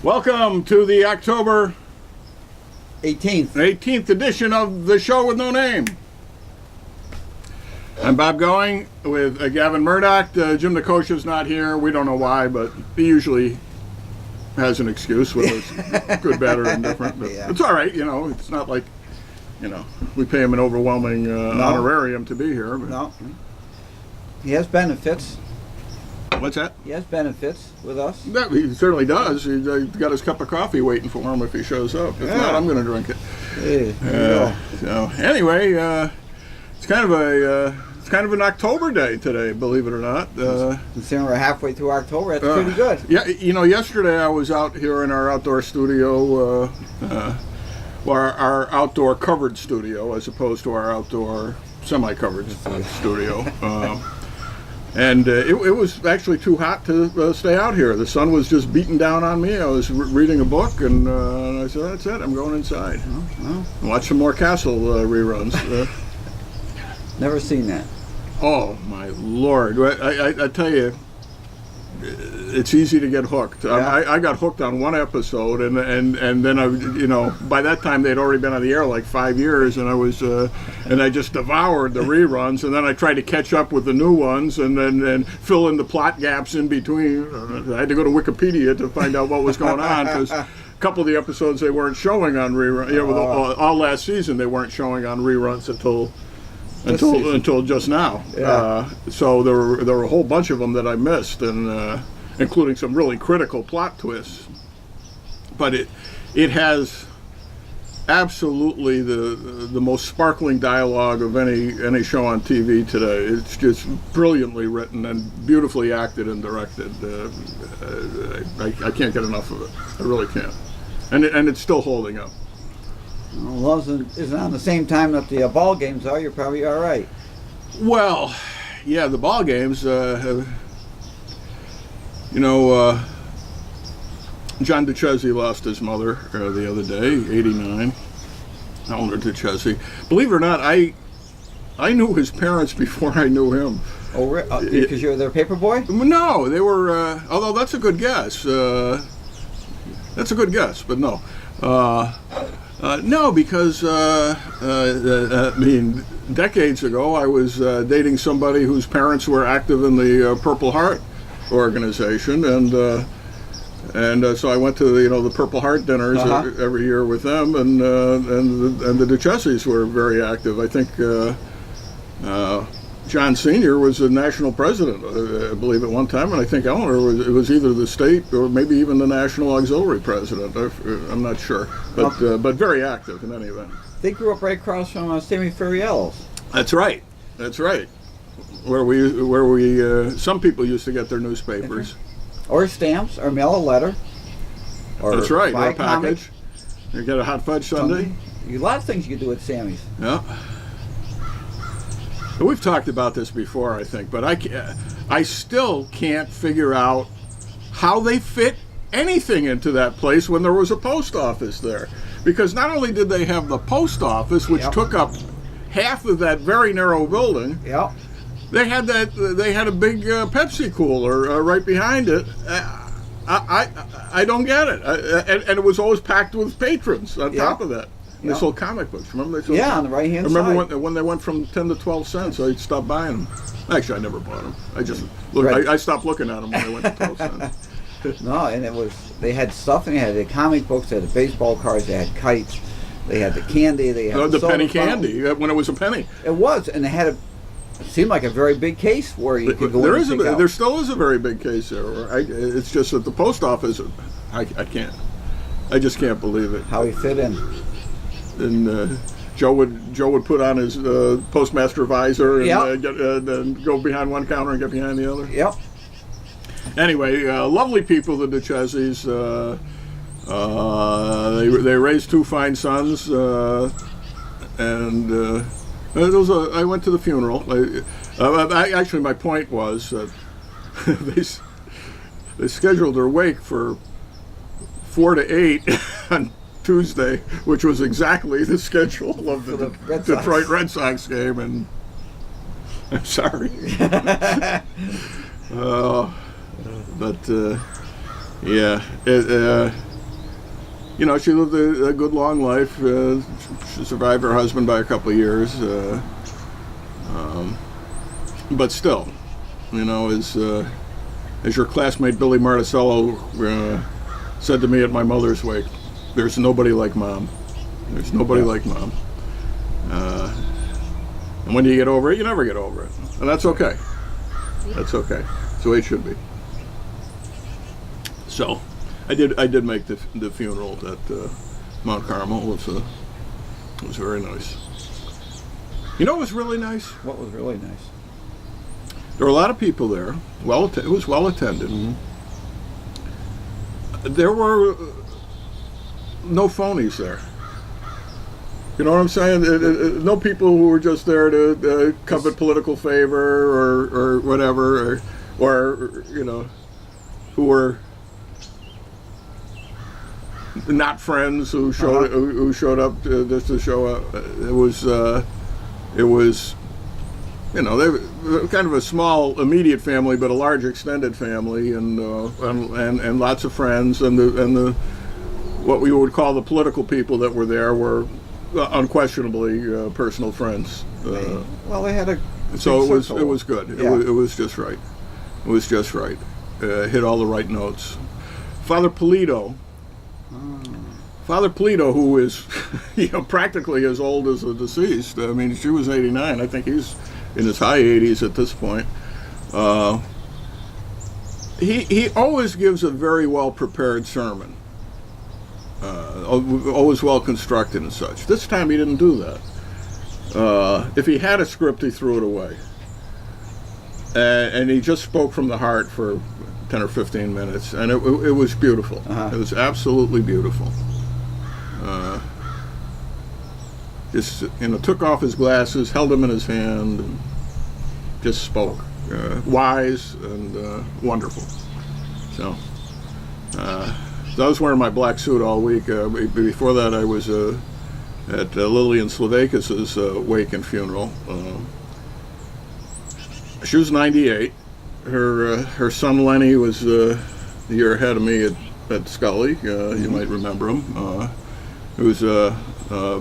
Welcome to the October 18th edition of the show with no name. I'm Bob Going with Gavin Murdoch. Jim Nikosha's not here. We don't know why, but he usually has an excuse, whether it's good, bad, or indifferent. But yeah. It's all right, you know. It's not like, you know, we pay him an overwhelming honorarium to be here. But. No. He has benefits. What's that? He has benefits with us. Yeah, he certainly does. He's got his cup of coffee waiting for him if he shows up. If not, I'm going to drink it. Hey, so anyway, it's kind of an October day today, believe it or not. Considering we're halfway through October, that's pretty good. Yeah, you know, yesterday I was out here in our outdoor studio, our outdoor covered studio, as opposed to our outdoor semi-covered studio. And it was actually too hot to stay out here. The sun was just beating down on me. I was reading a book, and I said, that's it, I'm going inside. Watch some more Castle reruns. Never seen that. Oh, my Lord. I tell you, it's easy to get hooked. Yeah. I got hooked on one episode, and then by that time they'd already been on the air like 5 years, and I just devoured the reruns, and then I tried to catch up with the new ones, and then fill in the plot gaps in between. I had to go to Wikipedia to find out what was going on, because a couple of the episodes they weren't showing on reruns. You know, all last season they weren't showing on reruns until just now. Yeah. So there were a whole bunch of them that I missed, and including some really critical plot twists. But it has absolutely the most sparkling dialogue of any show on TV today. It's just brilliantly written and beautifully acted and directed. I can't get enough of it. I really can't. And it's still holding up. Well, as long as it isn't on the same time that the ball games are, you're probably all right. Well, yeah, the ball games, John DeChesi lost his mother the other day, 89, Eleanor DeChesi. Believe it or not, I knew his parents before I knew him. Oh, because you're their paper boy? No, they were, although that's a good guess. That's a good guess, but no. No, because, I mean, decades ago I was dating somebody whose parents were active in the Purple Heart organization, and so I went to the Purple Heart dinners every year with them, and the DeChesis were very active. I think John Sr. was a national president, I believe, at one time, and I think Eleanor was either the state or maybe even the national auxiliary president. I'm not sure, but very active in any event. They grew up right across from Sammy Furiello's. That's right. Where we some people used to get their newspapers, or stamps, or mail a letter. Or that's right. buy a package. You get a hot fudge sundae. A lot of things you can do at Sammy's. Yeah. We've talked about this before, I think, but I still can't figure out how they fit anything into that place when there was a post office there. Because not only did they have the post office, which took up half of that very narrow building, they had a big Pepsi cooler right behind it. I don't get it. And it was always packed with patrons on top of that. They sold comic books. Remember they sold? Yeah, on the right hand side. Remember when they went from 10 to 12 cents? I stopped buying them. Actually, I never bought them. I just I stopped looking at them when they went to 12 cents. No, and they had stuff. And they had the comic books. They had the baseball cards. They had kites. They had the candy. They had the penny candy when it was a penny. It was, and they had it seemed like a very big case where you could go. There still is a very big case there. It's just that the post office. I just can't believe it. How he fit in. And Joe would put on his postmaster visor and go behind one counter and get behind the other. Yep. Anyway, lovely people, the DeChesis. They raised two fine sons, and I went to the funeral. Actually, my point was that they scheduled their wake for 4 to 8 on Tuesday, which was exactly the schedule of the Detroit Red Sox game, and I'm sorry. But yeah, you know, she lived a good long life. She survived her husband by a couple of years. But still, you know, as your classmate Billy Marticello said to me at my mother's wake, there's nobody like Mom. There's nobody like Mom. And when you get over it, you never get over it. And that's okay. That's okay. That's the way it should be. So, I did make the funeral at Mount Carmel. It was very nice. You know what was really nice? What was really nice? There were a lot of people there. It was well attended. Mm-hmm. There were no phonies there. You know what I'm saying? No people who were just there to covet political favor or whatever, or you know, who were not friends who showed up just to show up. It was, you know, they were kind of a small immediate family, but a large extended family, and lots of friends, and the what we would call the political people that were there were unquestionably personal friends. Well, they had a so it was circle. good. Yeah. It was just right. It was just right. Hit all the right notes. Father Polito. Father Polito, who is, you know, practically as old as the deceased. I mean, she was 89. I think he's in his high 80s at this point. He always gives a very well prepared sermon. Always well constructed and such. This time he didn't do that. If he had a script, he threw it away. And he just spoke from the heart for 10 or 15 minutes, and it was beautiful. It was absolutely beautiful. Just, you know, took off his glasses, held them in his hand, and just spoke. Wise and wonderful. So, I was wearing my black suit all week. Before that, I was at Lillian Slavakis's wake and funeral. She was 98. Her son Lenny was the year ahead of me at Scully. You might remember him. He was a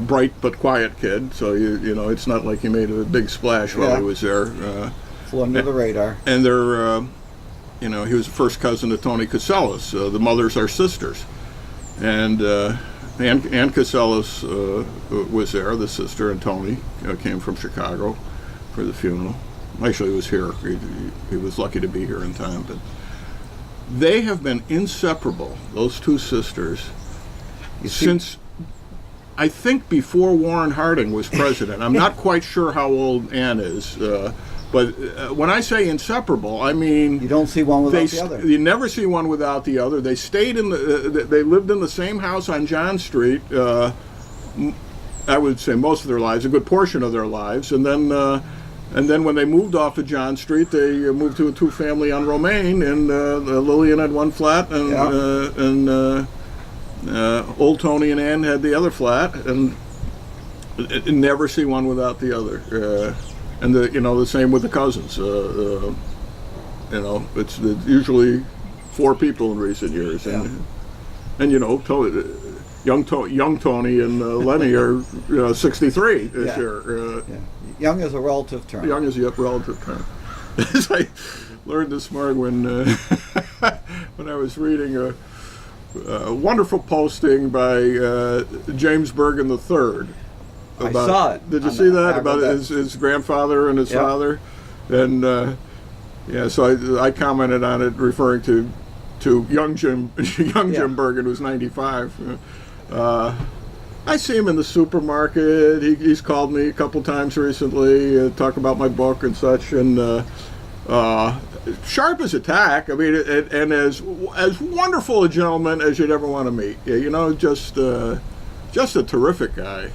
bright but quiet kid, so you know, it's not like he made a big splash while he was there. Flew under the radar. And they're, you know, he was the first cousin to Tony Casellas. The mothers are sisters, and Ann Casellas was there, the sister, and Tony came from Chicago for the funeral. Actually, he was here. He was lucky to be here in time. But they have been inseparable, those two sisters, since I think before Warren Harding was president. I'm not quite sure how old Ann is, but when I say inseparable, I mean you don't see one without the other. You never see one without the other. They stayed they lived in the same house on John Street. I would say most of their lives, a good portion of their lives, and then when they moved off of John Street, they moved to a two-family on Romaine, and Lillian had one flat, and old Tony and Ann had the other flat, and never see one without the other. And the same with the cousins. You know, it's usually four people in recent years, and you know, young Tony and Lenny are 63 this year. Young is a relative term. Young is a relative term. As I learned this morning when I was reading a wonderful posting by James Bergen III. I saw it. Did you see that about his grandfather and his father? And so I commented on it, referring to young Jim Bergen, who's 95. I see him in the supermarket. He's called me a couple times recently, talk about my book and such, and sharp as a tack. I mean, and as wonderful a gentleman as you'd ever want to meet. You know, just a terrific guy.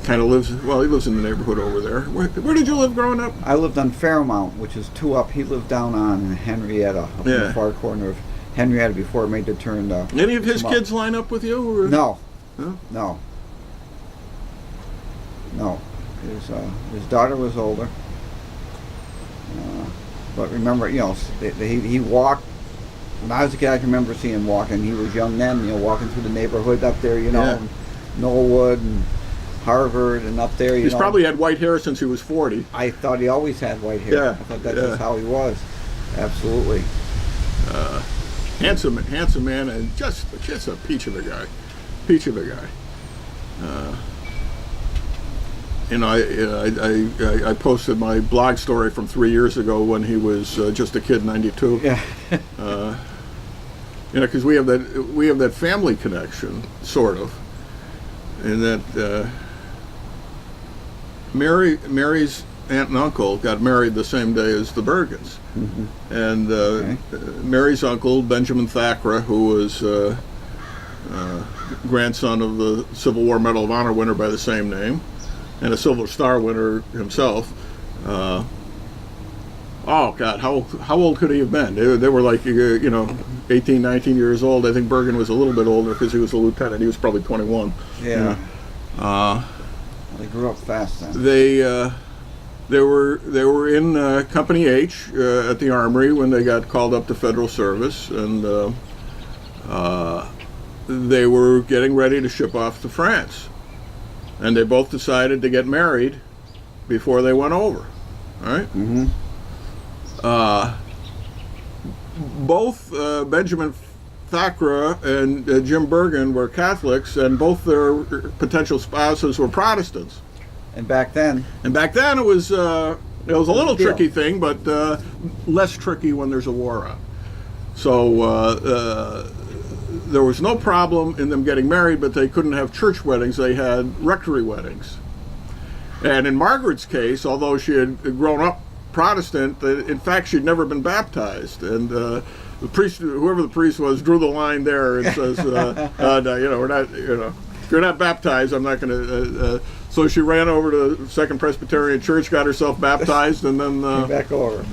Kind of lives. Well, he lives in the neighborhood over there. Where did you live growing up? I lived on Fairmount, which is 2 up. He lived down on Henrietta, up in the far corner of Henrietta before it made the turn. Any of his kids line up with you? Or? No. Huh? No. His daughter was older. But remember, you know, he walked when I was a kid, I can remember seeing him walking. He was young then, walking through the neighborhood up there, Yeah. and Knollwood and Harvard and up there, He's probably had white hair since he was 40. I thought he always had white hair. Yeah, I thought that's yeah. just how he was. Absolutely. Handsome man, and just a peach of a guy. I posted my blog story from 3 years ago when he was just a kid in '92. Yeah. Because we have that family connection, sort of, in that Mary's aunt and uncle got married the same day as the Bergens. Mm-hmm. And Okay. Mary's uncle, Benjamin Thackra, who was grandson of the Civil War Medal of Honor winner by the same name, and a Silver Star winner himself. Oh God, how old could he have been? They were like 18, 19 years old. I think Bergen was a little bit older because he was a lieutenant. He was probably 21. Yeah. They grew up fast then. They were in Company H at the Armory when they got called up to federal service, and they were getting ready to ship off to France, and they both decided to get married before they went over. All right. Mm-hmm. Both Benjamin Thackra and Jim Bergen were Catholics, and both their potential spouses were Protestants. And back then, it was a little deal. tricky thing, but less tricky when there's a war on. So there was no problem in them getting married, but they couldn't have church weddings. They had rectory weddings. And in Margaret's case, although she had grown up Protestant, in fact, she'd never been baptized. And the priest, whoever the priest was, drew the line there and says, no, we're not, if you're not baptized, I'm not going to. So she ran over to Second Presbyterian Church, got herself baptized, and then back over.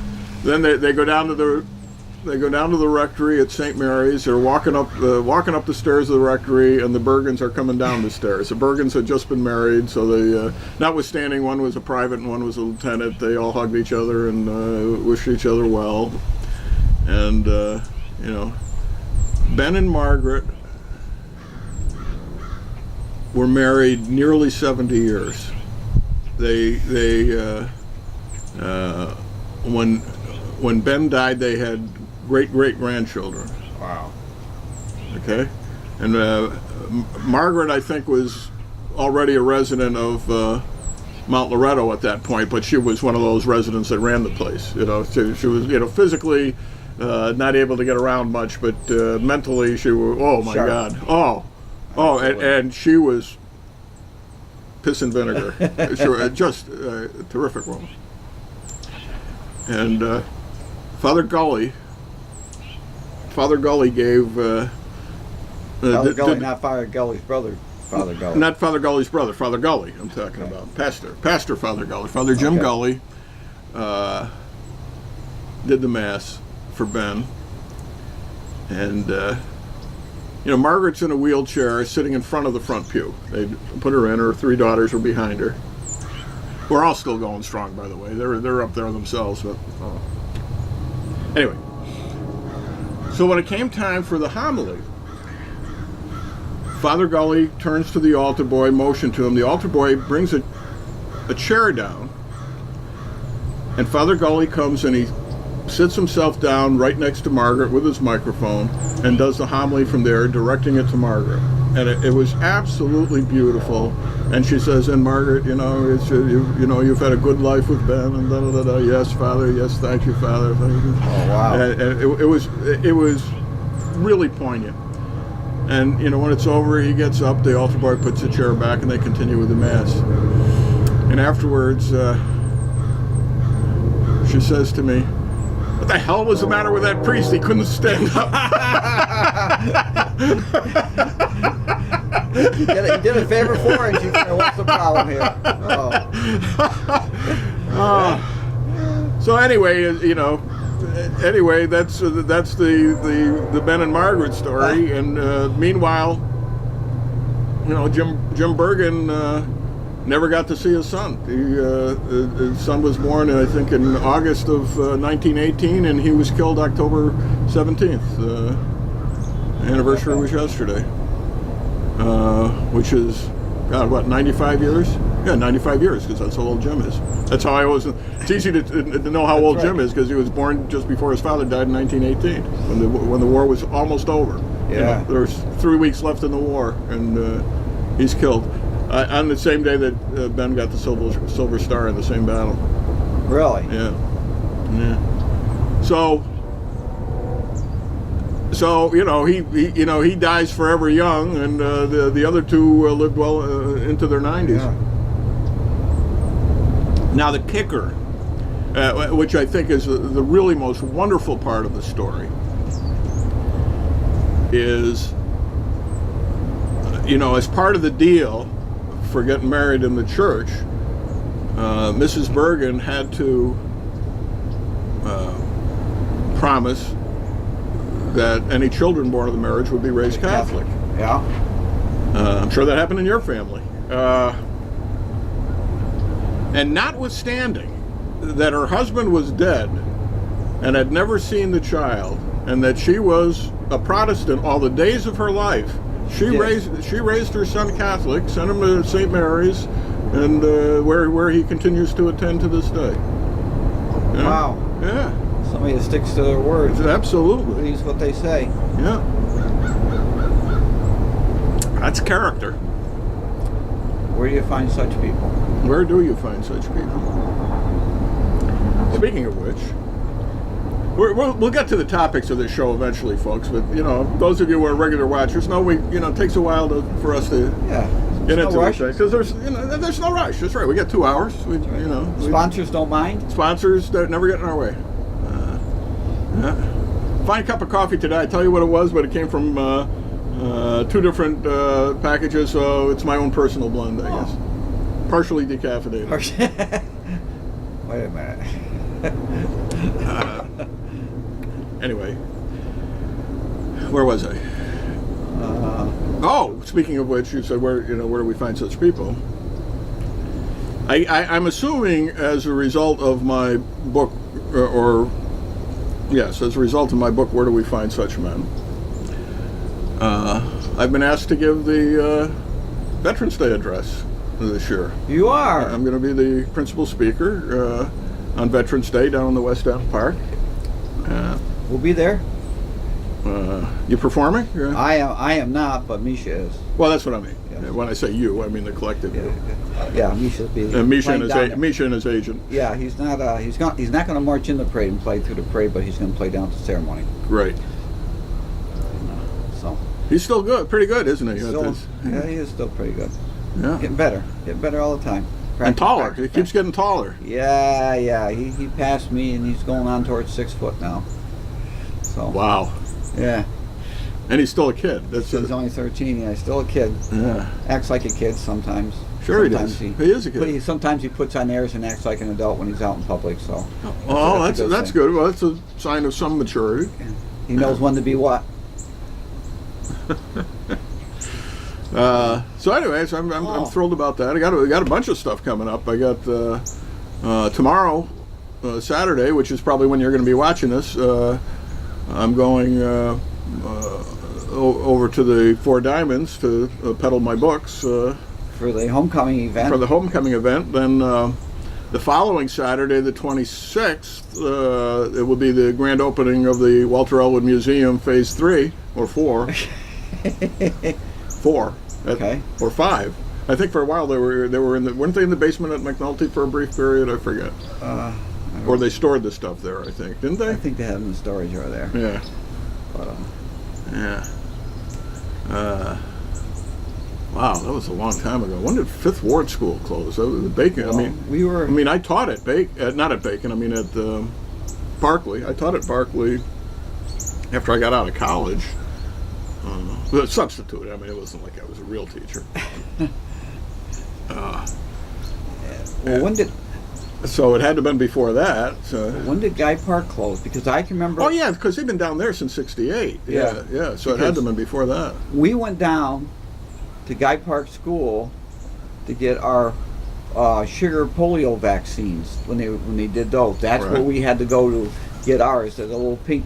Then they go down to the rectory at St. Mary's. They're walking up the stairs of the rectory, and the Bergens are coming down the stairs. The Bergens had just been married, so they, notwithstanding one was a private and one was a lieutenant, they all hugged each other and wished each other well. And Ben and Margaret were married nearly 70 years. When Ben died, they had great-great-grandchildren. Wow. Okay? And Margaret, I think, was already a resident of Mount Loretto at that point, but she was one of those residents that ran the place. She was, physically not able to get around much, but mentally she was, oh my Sharp. God. And she was piss and vinegar. Just a terrific woman. And Father Gully gave Father Gully, not Father Gully's brother. Father Gully. Not Father Gully's brother. Father Gully. I'm talking about Pastor Father Gully. Father Jim Gully did the mass for Ben, and Margaret's in a wheelchair, sitting in front of the front pew. They put her in. Her three daughters were behind her. We're all still going strong, by the way. They're up there themselves, but anyway. So when it came time for the homily, Father Gully turns to the altar boy, motioned to him. The altar boy brings a chair down, and Father Gully comes and he sits himself down right next to Margaret with his microphone and does the homily from there, directing it to Margaret. And it was absolutely beautiful. And she says, "And Margaret, you've had a good life with Ben, and da da da da. Yes, Father. Yes, thank you, Father. Thank you." Oh wow! And it was really poignant. And when it's over, he gets up. The altar boy puts the chair back, and they continue with the mass. And afterwards, she says to me, "What the hell was the matter with that priest? He couldn't stand up." He did a favor for her, and she said, "What's the problem here?" Oh. So anyway, that's the Ben and Margaret story. And meanwhile, Jim Bergen never got to see his son. His son was born, I think, in August of 1918, and he was killed October 17th. The anniversary was yesterday, which is, God, what, 95 years? Yeah, 95 years, because that's how old Jim is. That's how I always. It's easy to know how old right. Jim is, because he was born just before his father died in 1918, when the war was almost over. Yeah. You know, there was 3 weeks left in the war, and he's killed on the same day that Ben got the Silver Star in the same battle. Really? Yeah. Yeah. So he dies forever young, and the other two lived well into their 90s. Yeah. Now the kicker, which I think is the really most wonderful part of the story, is, as part of the deal for getting married in the church, Mrs. Bergen had to promise that any children born of the marriage would be raised Catholic. Yeah. I'm sure that happened in your family. And notwithstanding that her husband was dead and had never seen the child, and that she was a Protestant all the days of her life, she raised her son Catholic, sent him to St. Mary's, and where he continues to attend to this day. Yeah. Wow. Yeah. Somebody that sticks to their words. Absolutely. Believes what they say. Yeah. That's character. Where do you find such people? Where do you find such people? Speaking of which, we'll get to the topics of this show eventually, folks. But those of you who are regular watchers know it takes a while for us to get into this thing, because there's no rush. That's right. We got 2 hours. Sponsors don't mind. Sponsors that never get in our way. Fine cup of coffee today. I tell you what it was, but it came from 2 different packages, so it's my own personal blend, I guess. Partially decaffeinated. Wait a minute. Anyway, where was I? Speaking of which, you said where do we find such people? I'm assuming as a result of my book, as a result of my book, Where Do We Find Such Men? I've been asked to give the Veterans Day address this year. You are? I'm going to be the principal speaker on Veterans Day down in the West End Park. We'll be there. You performing? Yeah. I am not, but Misha is. Well, that's what I mean. Yes. When I say you, I mean the collective. Yeah, Misha's be. Misha and his agent. Yeah, he's not. He's not going to march in the parade and play through the parade, but he's going to play down at the ceremony. Right. So. He's still good, pretty good, isn't he? Yeah, he is still pretty good. Yeah. Getting better all the time. And taller. He keeps getting taller. Yeah. He passed me, and he's going on towards 6 foot now. So. Wow. Yeah. And he's still a kid. He's only 13. Yeah, he's still a kid. Yeah. Acts like a kid sometimes. Sure sometimes he is a kid. Sometimes he puts on airs and acts like an adult when he's out in public. So. Oh, that's good. Well, that's a sign of some maturity. He knows when to be what. So anyways, I'm thrilled about that. I got a bunch of stuff coming up. I got tomorrow, Saturday, which is probably when you're going to be watching this. I'm going over to the Four Diamonds to peddle my books for the homecoming event. For the homecoming event, then the following Saturday, the 26th, it will be the grand opening of the Walter Elwood Museum Phase 3 or 4. 4. Okay. Or 5. I think for a while they were weren't they in the basement at McNulty for a brief period? I forget. Or they stored the stuff there, I think, didn't they? I think they had them in storage over there. Yeah. But, yeah. Wow, that was a long time ago. When did Fifth Ward School close? Bacon. Well, I taught at not at Bacon. I mean at Barclay. I taught at Barclay after I got out of college. A substitute. I mean, it wasn't like I was a real teacher. When did? So it had to have been before that. So. When did Guy Park close? Because I can remember. Oh yeah, because they've been down there since '68. Yeah. So because it had to have been before that. We went down to Guy Park School to get our sugar polio vaccines when they did those. That's Right. where we had to go to get ours. The little pink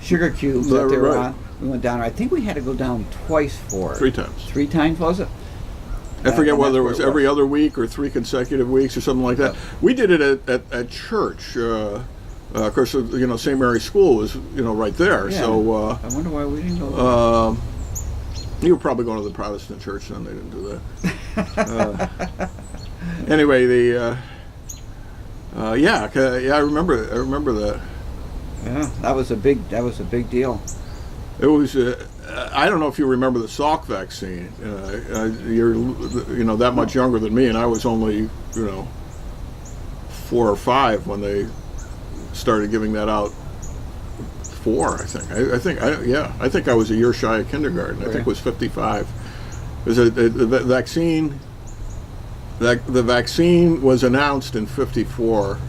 sugar cubes that they were Right. on. We went down. I think we had to go down twice for it. 3 times. 3 times, was it? I forget And whether it that's was where every other week or 3 consecutive weeks or something like that. Yeah. We did it at church. Of course, St. Mary's School was right there. Yeah. So I wonder why we didn't go. you were probably going to the Protestant church then. They didn't do that. Anyway, I remember that. Yeah, that was a big deal. It was. I don't know if you remember the Salk vaccine. You're that much younger than me, and I was only 4 or 5 when they started giving that out. 4, I think. I think I was a year shy of kindergarten. I think it was 55. Because the vaccine. The vaccine was announced in 54,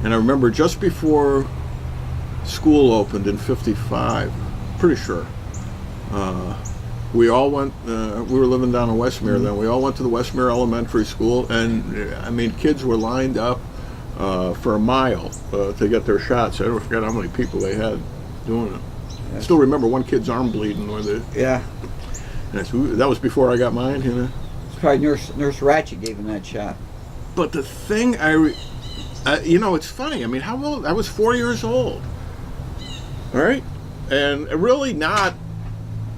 and I remember just before school opened in 55. Pretty sure. We all went. We were living down in Westmere then. We all went to the Westmere Elementary School, and I mean, kids were lined up for a mile to get their shots. I don't forget how many people they had doing it. I still remember one kid's arm bleeding with it. Yeah. And that was before I got mine, It's probably Nurse Ratchet gave him that shot. But the thing it's funny. I mean, how old? I was 4 years old. All right, and really not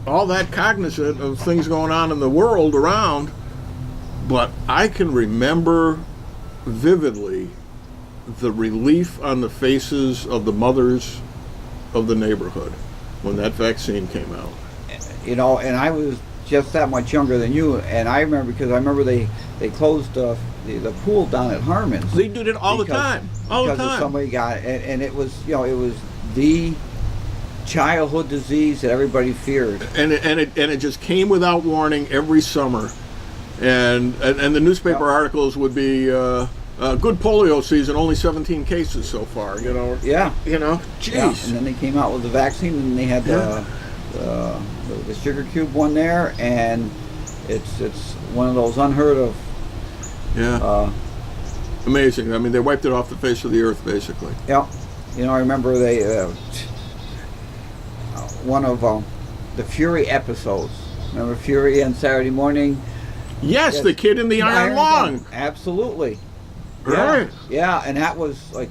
all that cognizant of things going on in the world around, but I can remember vividly the relief on the faces of the mothers of the neighborhood when that vaccine came out. And I was just that much younger than you, and I remember they closed the pool down at Harmon's. They did it all the time. Because somebody got it, and it was it was the childhood disease that everybody feared. And it just came without warning every summer, and the newspaper articles would be good polio season, only 17 cases so far. Yeah. Jeez. Yeah. And then they came out with the vaccine, and they had the sugar cube one there, and it's one of those unheard of. Yeah. Amazing. I mean, they wiped it off the face of the earth, basically. Yeah. I remember they one of the Fury episodes. Remember Fury on Saturday morning? Yes, the kid in the iron lung. Absolutely. Right. Yeah, and that was like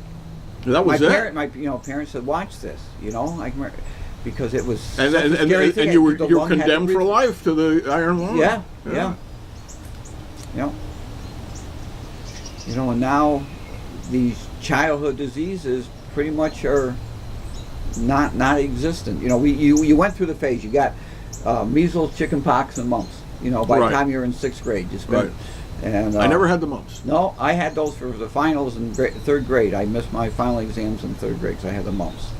that was my parents said, watch this. I can remember, because it was and you were condemned for life to the iron lung. Yeah. And now these childhood diseases pretty much are not existent. You went through the phase. You got measles, chickenpox, and mumps. By the time you were in 6th grade, you spent. Right. And I never had the mumps. No, I had those for the finals in 3rd grade. I missed my final exams in 3rd grade because I had the mumps.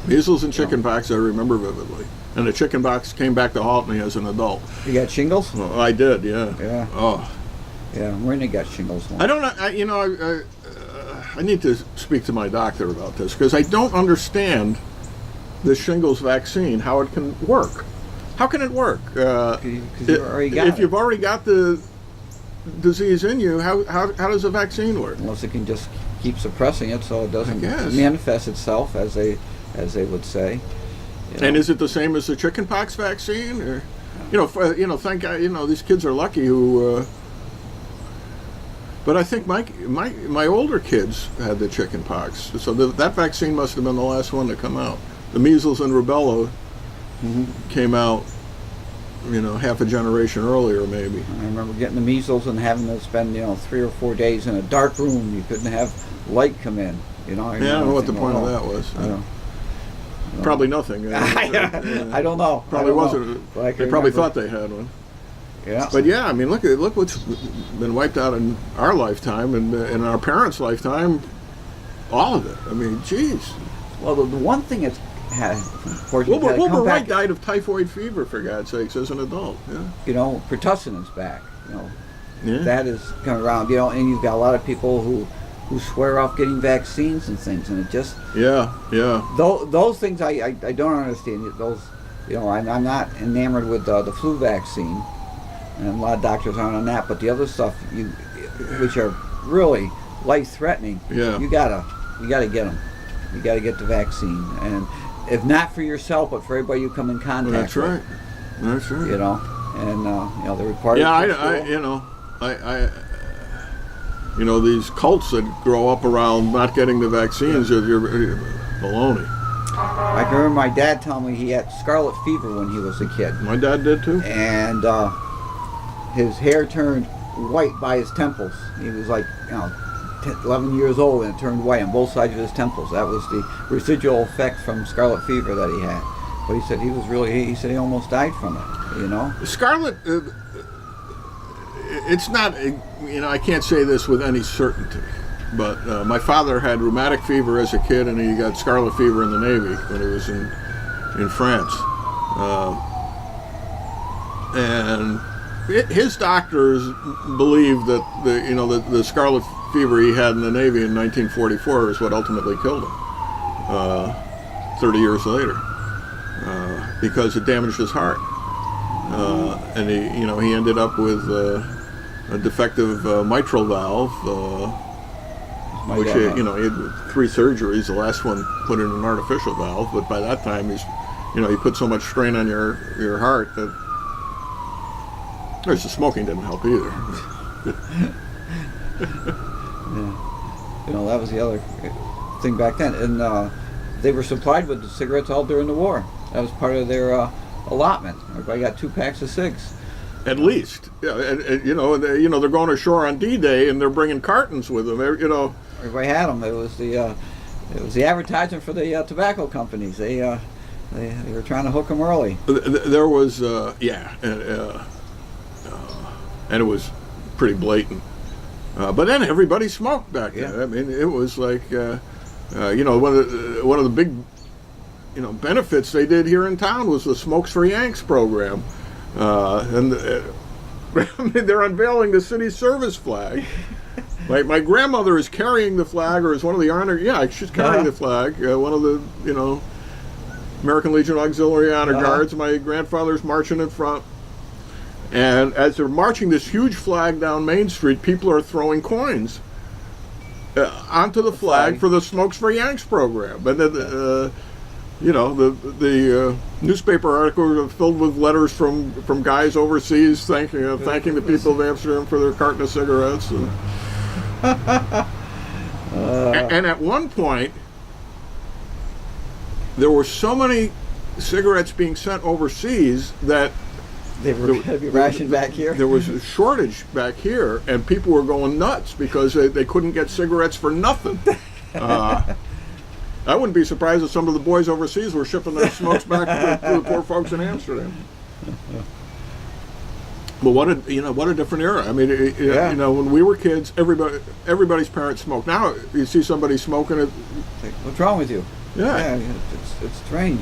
Measles and chickenpox, I remember vividly. And the chickenpox came back to haunt me as an adult. You got shingles? Well, I did, yeah. Yeah. Oh. Yeah, Marina got shingles once. I don't know. I need to speak to my doctor about this because I don't understand the shingles vaccine, how it can work. How can it work? If you've already got the disease in you, how does the vaccine work? Unless it can just keep suppressing it so it doesn't manifest itself, as they would say. And is it the same as the chickenpox vaccine? Or, thank God, these kids are lucky who. But I think my older kids had the chickenpox, so that vaccine must have been the last one to come out. The measles and rubella came out, half a generation earlier, maybe. I remember getting the measles and having to spend 3 or 4 days in a dark room. You couldn't have light come in. I don't know what the point of that was. I don't. Probably nothing. I don't know. Probably wasn't. They probably thought they had one. Yeah. But I mean, look what's been wiped out in our lifetime and in our parents' lifetime. All of it. I mean, geez. Well, the one thing it's had, Wilbur Wright died of typhoid fever, for God's sakes, as an adult. Yeah. Pertussin's back. Yeah. That is coming around. And you've got a lot of people who swear off getting vaccines and things, and it just those things I don't understand. Those I'm not enamored with the flu vaccine. and a lot of doctors aren't on that. But the other stuff, which are really life-threatening, Yeah. you gotta get them. You gotta get the vaccine, and if not for yourself, but for everybody you come in contact That's with. right. That's right. You know, and they're required. Yeah, to these cults that grow up around not getting the vaccines, you're baloney. I can remember my dad telling me he had scarlet fever when he was a kid, My dad did too. and his hair turned white by his temples. He was like, 11 years old, and it turned white on both sides of his temples. That was the residual effect from scarlet fever that he had. But he said he said he almost died from it. You know, Scarlet. It's not. I can't say this with any certainty, but my father had rheumatic fever as a kid, and he got scarlet fever in the Navy when he was in France, and his doctors believed that the scarlet fever he had in the Navy in 1944 is what ultimately killed him 30 years later, because it damaged his heart, and he ended up with a defective mitral valve, which he had 3 surgeries. The last one put in an artificial valve, but by that time he put so much strain on your heart that. The smoking didn't help either. Yeah. That was the other thing back then, and they were supplied with the cigarettes all during the war. That was part of their allotment. Everybody got 2 packs of cigs. At least, yeah. And they're going ashore on D-Day and they're bringing cartons with them. Everybody had them. It was the advertisement for the tobacco companies. They were trying to hook them early. There was and it was pretty blatant. But then everybody smoked back then. Yeah. I mean, it was like, one of the big, benefits they did here in town was the Smokes for Yanks program. And they're unveiling the city service flag. My grandmother is carrying the flag, or is one of the honor. Yeah, she's carrying the flag. One of the, American Legion Auxiliary Honor Guards. My grandfather's marching in front. And as they're marching this huge flag down Main Street, people are throwing coins onto the flag for the Smokes for Yanks program. And then, the newspaper articles are filled with letters from guys overseas thanking the people of Amsterdam for their carton of cigarettes. And at one point, there were so many cigarettes being sent overseas that they were going to be rationed back here. There was a shortage back here, and people were going nuts because they couldn't get cigarettes for nothing. I wouldn't be surprised if some of the boys overseas were shipping their smokes back to the poor folks in Amsterdam. But what a different era. I mean, when we were kids, everybody's parents smoked. Now you see somebody smoking it. What's wrong with you? Yeah, it's strange.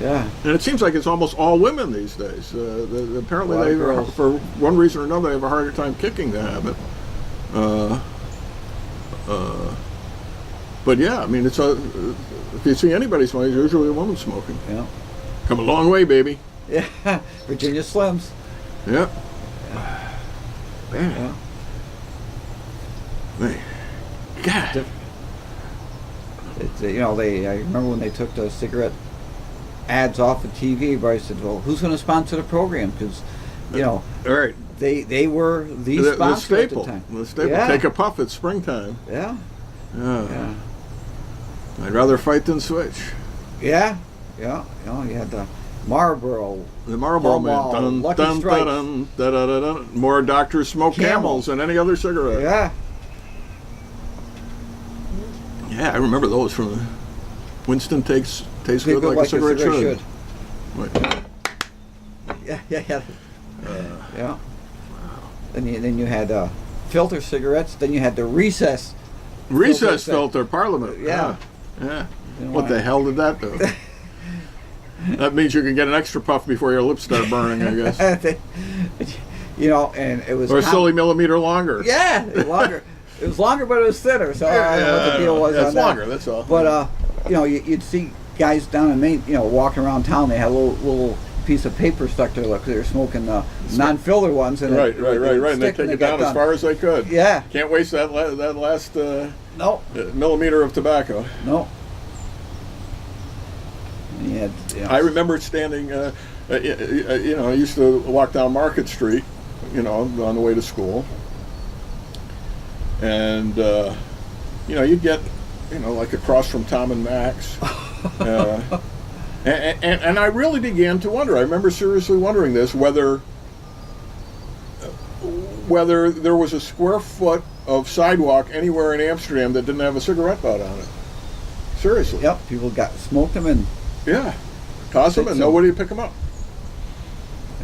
Yeah, and it seems like it's almost all women these days. Apparently, for one reason or another, they have a harder time kicking the habit. But yeah, I mean, it's if you see anybody smoking, it's usually a woman smoking. Yeah, come a long way, baby. Yeah, Virginia Slims. Yep. Yeah. Man. God. I remember when they took the cigarette ads off of TV, everybody said, well, who's going to sponsor the program? Because, all right. they were the sponsor at the time. The staple. Yeah. Take a puff at springtime. Yeah. Yeah. I'd rather fight than switch. Yeah. Yeah. You had the Marlboro. The Marlboro Man. Dun, Lucky dun, Strikes. dun, dun, dun, dun, dun. More doctors smoke Camels than any other cigarette. Yeah. Yeah, I remember those from Winston tastes good like a cigarette should. Wait. Yeah. Yeah. Wow. Then you had filter cigarettes. Then you had the recess filter, Parliament. Yeah. Yeah. What the hell did that do? That means you can get an extra puff before your lips start burning, I guess. And it was... Or a silly millimeter longer. Yeah, longer. It was longer, but it was thinner, so I don't know what the deal was on that. It's longer, that's all. But, you'd see guys down in Maine, walking around town, they had little piece of paper stuck to their lip because they were smoking the non-filler ones. And Right. And they take it down as far as they could. Yeah. Can't waste that last No. millimeter of tobacco. No. Yeah. I remember standing, I used to walk down Market Street, on the way to school. And, you'd get, like across from Tom and Max. And I really began to wonder. I remember seriously wondering this, whether there was a square foot of sidewalk anywhere in Amsterdam that didn't have a cigarette butt on it. Seriously. Yep. People smoked them and. Yeah. Toss them and nobody would pick them up.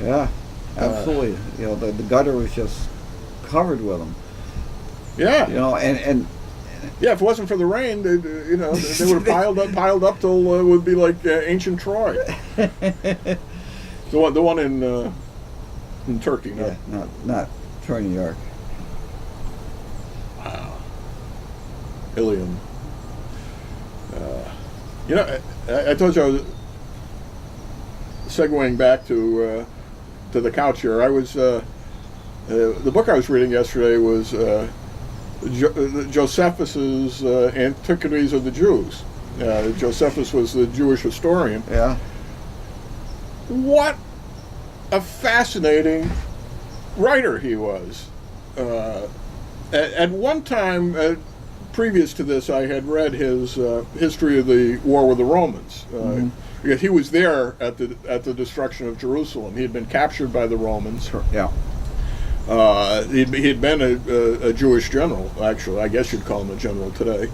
Yeah. Absolutely. The gutter was just covered with them. Yeah. And yeah, if it wasn't for the rain, they would have piled up till it would be like ancient Troy. The one in Turkey, no? Yeah, not Troy, New York. Wow. Ilium. I told you I was segueing back to the couch here. I was the book I was reading yesterday was Josephus's Antiquities of the Jews. Josephus was the Jewish historian. Yeah. What a fascinating writer he was. At one time, previous to this, I had read his history of the war with the Romans. Because he was there at the destruction of Jerusalem. He had been captured by the Romans. Yeah. He had been a Jewish general, actually. I guess you'd call him a general today.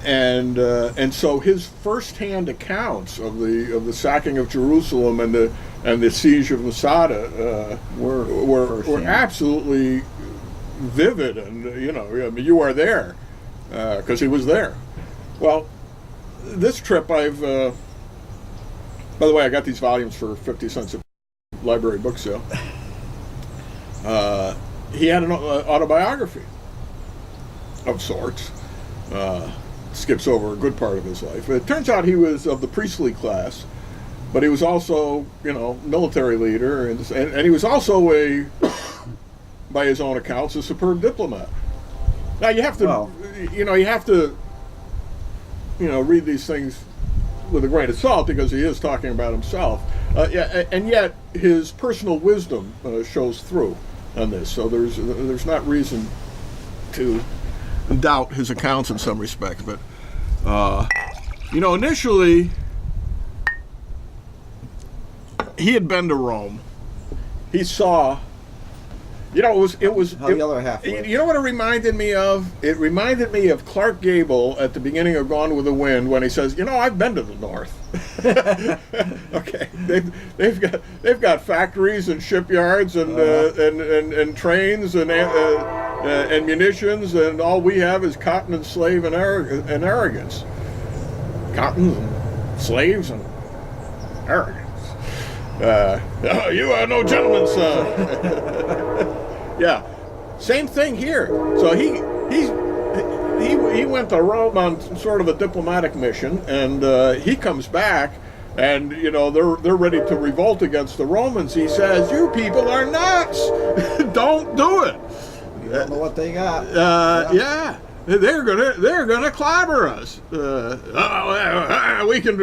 And so his first-hand accounts of the sacking of Jerusalem and the siege of Masada were absolutely vivid, and you are there because he was there. Well, this trip by the way, I got these volumes for 50 cents a library book sale. He had an autobiography of sorts. Skips over a good part of his life. It turns out he was of the priestly class, but he was also, military leader, and he was also by his own accounts, a superb diplomat. Now you have to, read these things with a grain of salt because he is talking about himself. And yet his personal wisdom shows through on this. So there's not reason to doubt his accounts in some respects. But initially he had been to Rome. He saw. The other half. You know what it reminded me of? It reminded me of Clark Gable at the beginning of Gone with the Wind when he says, I've been to the North. Okay, they've got factories and shipyards and trains and munitions, and all we have is cotton and slave and arrogance. Cotton and slaves and arrogance. You are no gentleman's son. Yeah, same thing here. So he went to Rome on sort of a diplomatic mission, and he comes back, and they're ready to revolt against the Romans. He says, "You people are nuts! Don't do it." You don't know what they got. Yeah. They're gonna clobber us. We can,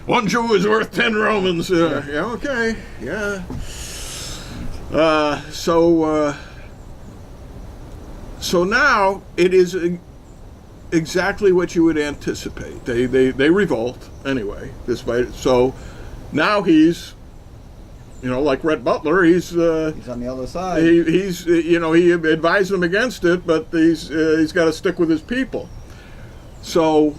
one Jew is worth 10 Romans. Yeah, okay, yeah. So now it is exactly what you would anticipate. They revolt anyway. So now he's, like Rhett Butler, he's on the other side. He advised them against it, but he's got to stick with his people. So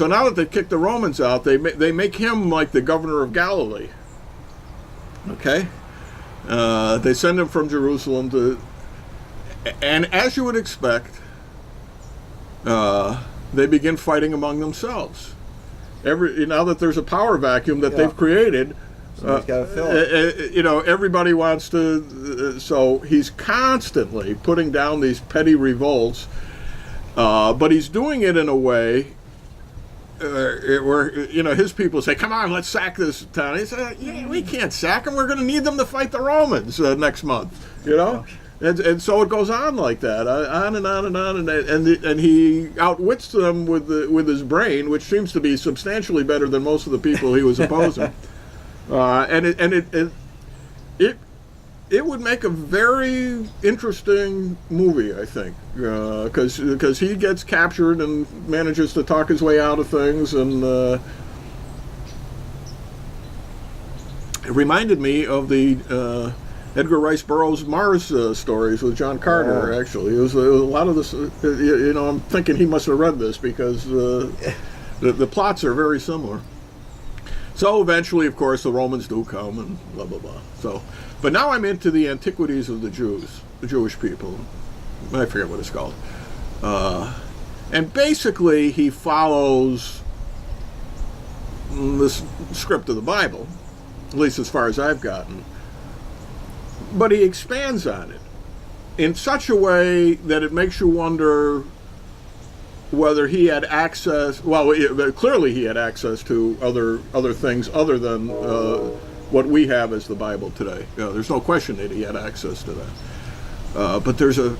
now that they've kicked the Romans out, they make him like the governor of Galilee. Okay. They send him from Jerusalem and as you would expect, they begin fighting among themselves. Now that there's a power vacuum that they've created, somebody's got to fill it. Everybody wants to. So he's constantly putting down these petty revolts, but he's doing it in a way where his people say, "Come on, let's sack this town." He said, "Yeah, we can't sack them. We're going to need them to fight the Romans next month." And so it goes on like that, on and on and on, and he outwits them with his brain, which seems to be substantially better than most of the people he was opposing. It would make a very interesting movie, I think, because he gets captured and manages to talk his way out of things, and it reminded me of the Edgar Rice Burroughs Mars stories with John Carter. Actually, it was a lot of this. I'm thinking he must have read this because the plots are very similar. So eventually, of course, the Romans do come and blah blah blah. So, but now I'm into the antiquities of the Jews, the Jewish people. I forget what it's called. And basically, he follows the script of the Bible, at least as far as I've gotten. But he expands on it in such a way that it makes you wonder whether he had access. Well, clearly he had access to other things other than what we have as the Bible today. There's no question that he had access to that. But there's a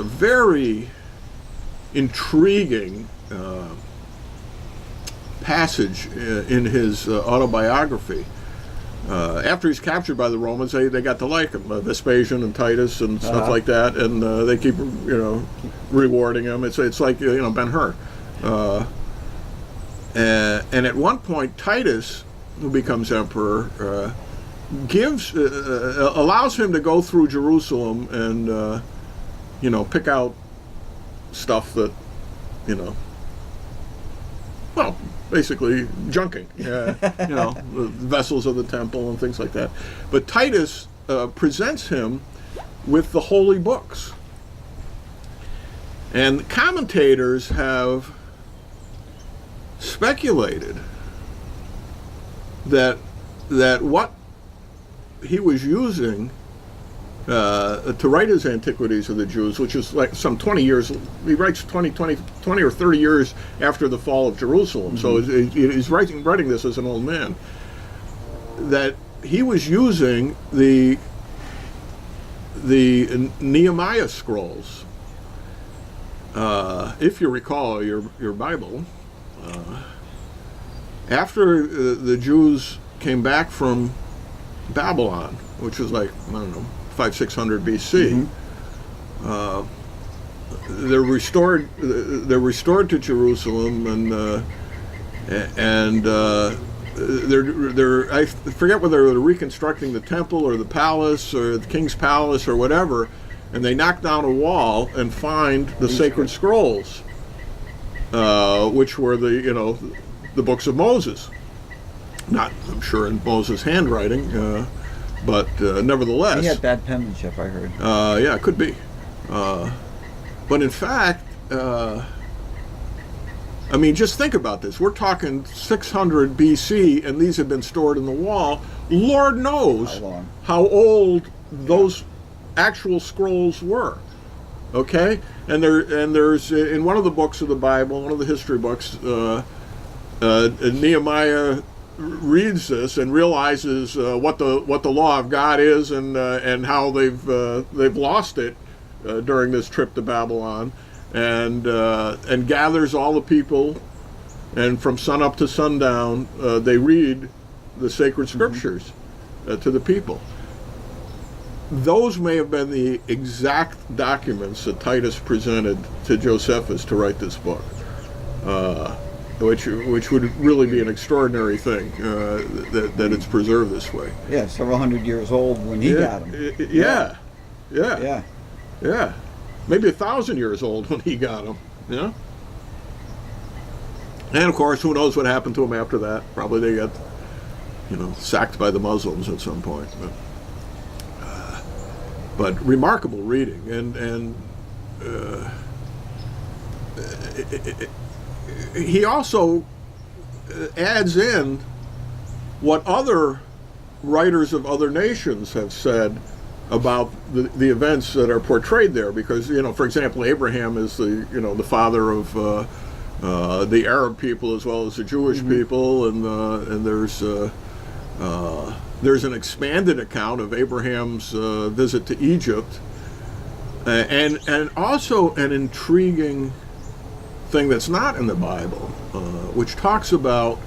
very intriguing passage in his autobiography. After he's captured by the Romans, they got to like him, Vespasian and Titus and stuff like that, and they keep rewarding him. It's like Ben-Hur, and at one point Titus, who becomes emperor, allows him to go through Jerusalem and pick out stuff that well, basically junking, the vessels of the temple and things like that. But Titus presents him with the holy books. And commentators have speculated that what he was using to write his Antiquities of the Jews, which is like some 20 years, he writes 20 or 30 years after the fall of Jerusalem, so he's writing this as an old man, that he was using the Nehemiah scrolls. If you recall your Bible, after the Jews came back from Babylon, which was like, I don't know, 500-600 BC. They're restored to Jerusalem, and they're I forget whether they're reconstructing the temple or the palace or the king's palace or whatever, and they knock down a wall and find the sacred scrolls, which were the books of Moses. Not, I'm sure, in Moses' handwriting. But nevertheless, he had bad penmanship, I heard. Yeah, it could be. But in fact, just think about this. We're talking 600 BC, and these have been stored in the wall. Lord knows how old those actual scrolls were. Okay, and there's in one of the books of the Bible, one of the history books, Nehemiah reads this and realizes what the law of God is, and how they've lost it during this trip to Babylon, and gathers all the people, and from sun up to sundown they read the sacred scriptures to the people. Those may have been the exact documents that Titus presented to Josephus to write this book. Which would really be an extraordinary thing that it's preserved this way. Yeah, several hundred years old when he got them. Yeah. Maybe 1,000 years old when he got them. Yeah. And of course, who knows what happened to them after that? Probably they got, sacked by the Muslims at some point. But remarkable reading, and he also adds in what other writers of other nations have said about the events that are portrayed there, because for example, Abraham is the father of the Arab people as well as the Jewish people, and there's an expanded account of Abraham's visit to Egypt, and also an intriguing thing that's not in the Bible, which talks about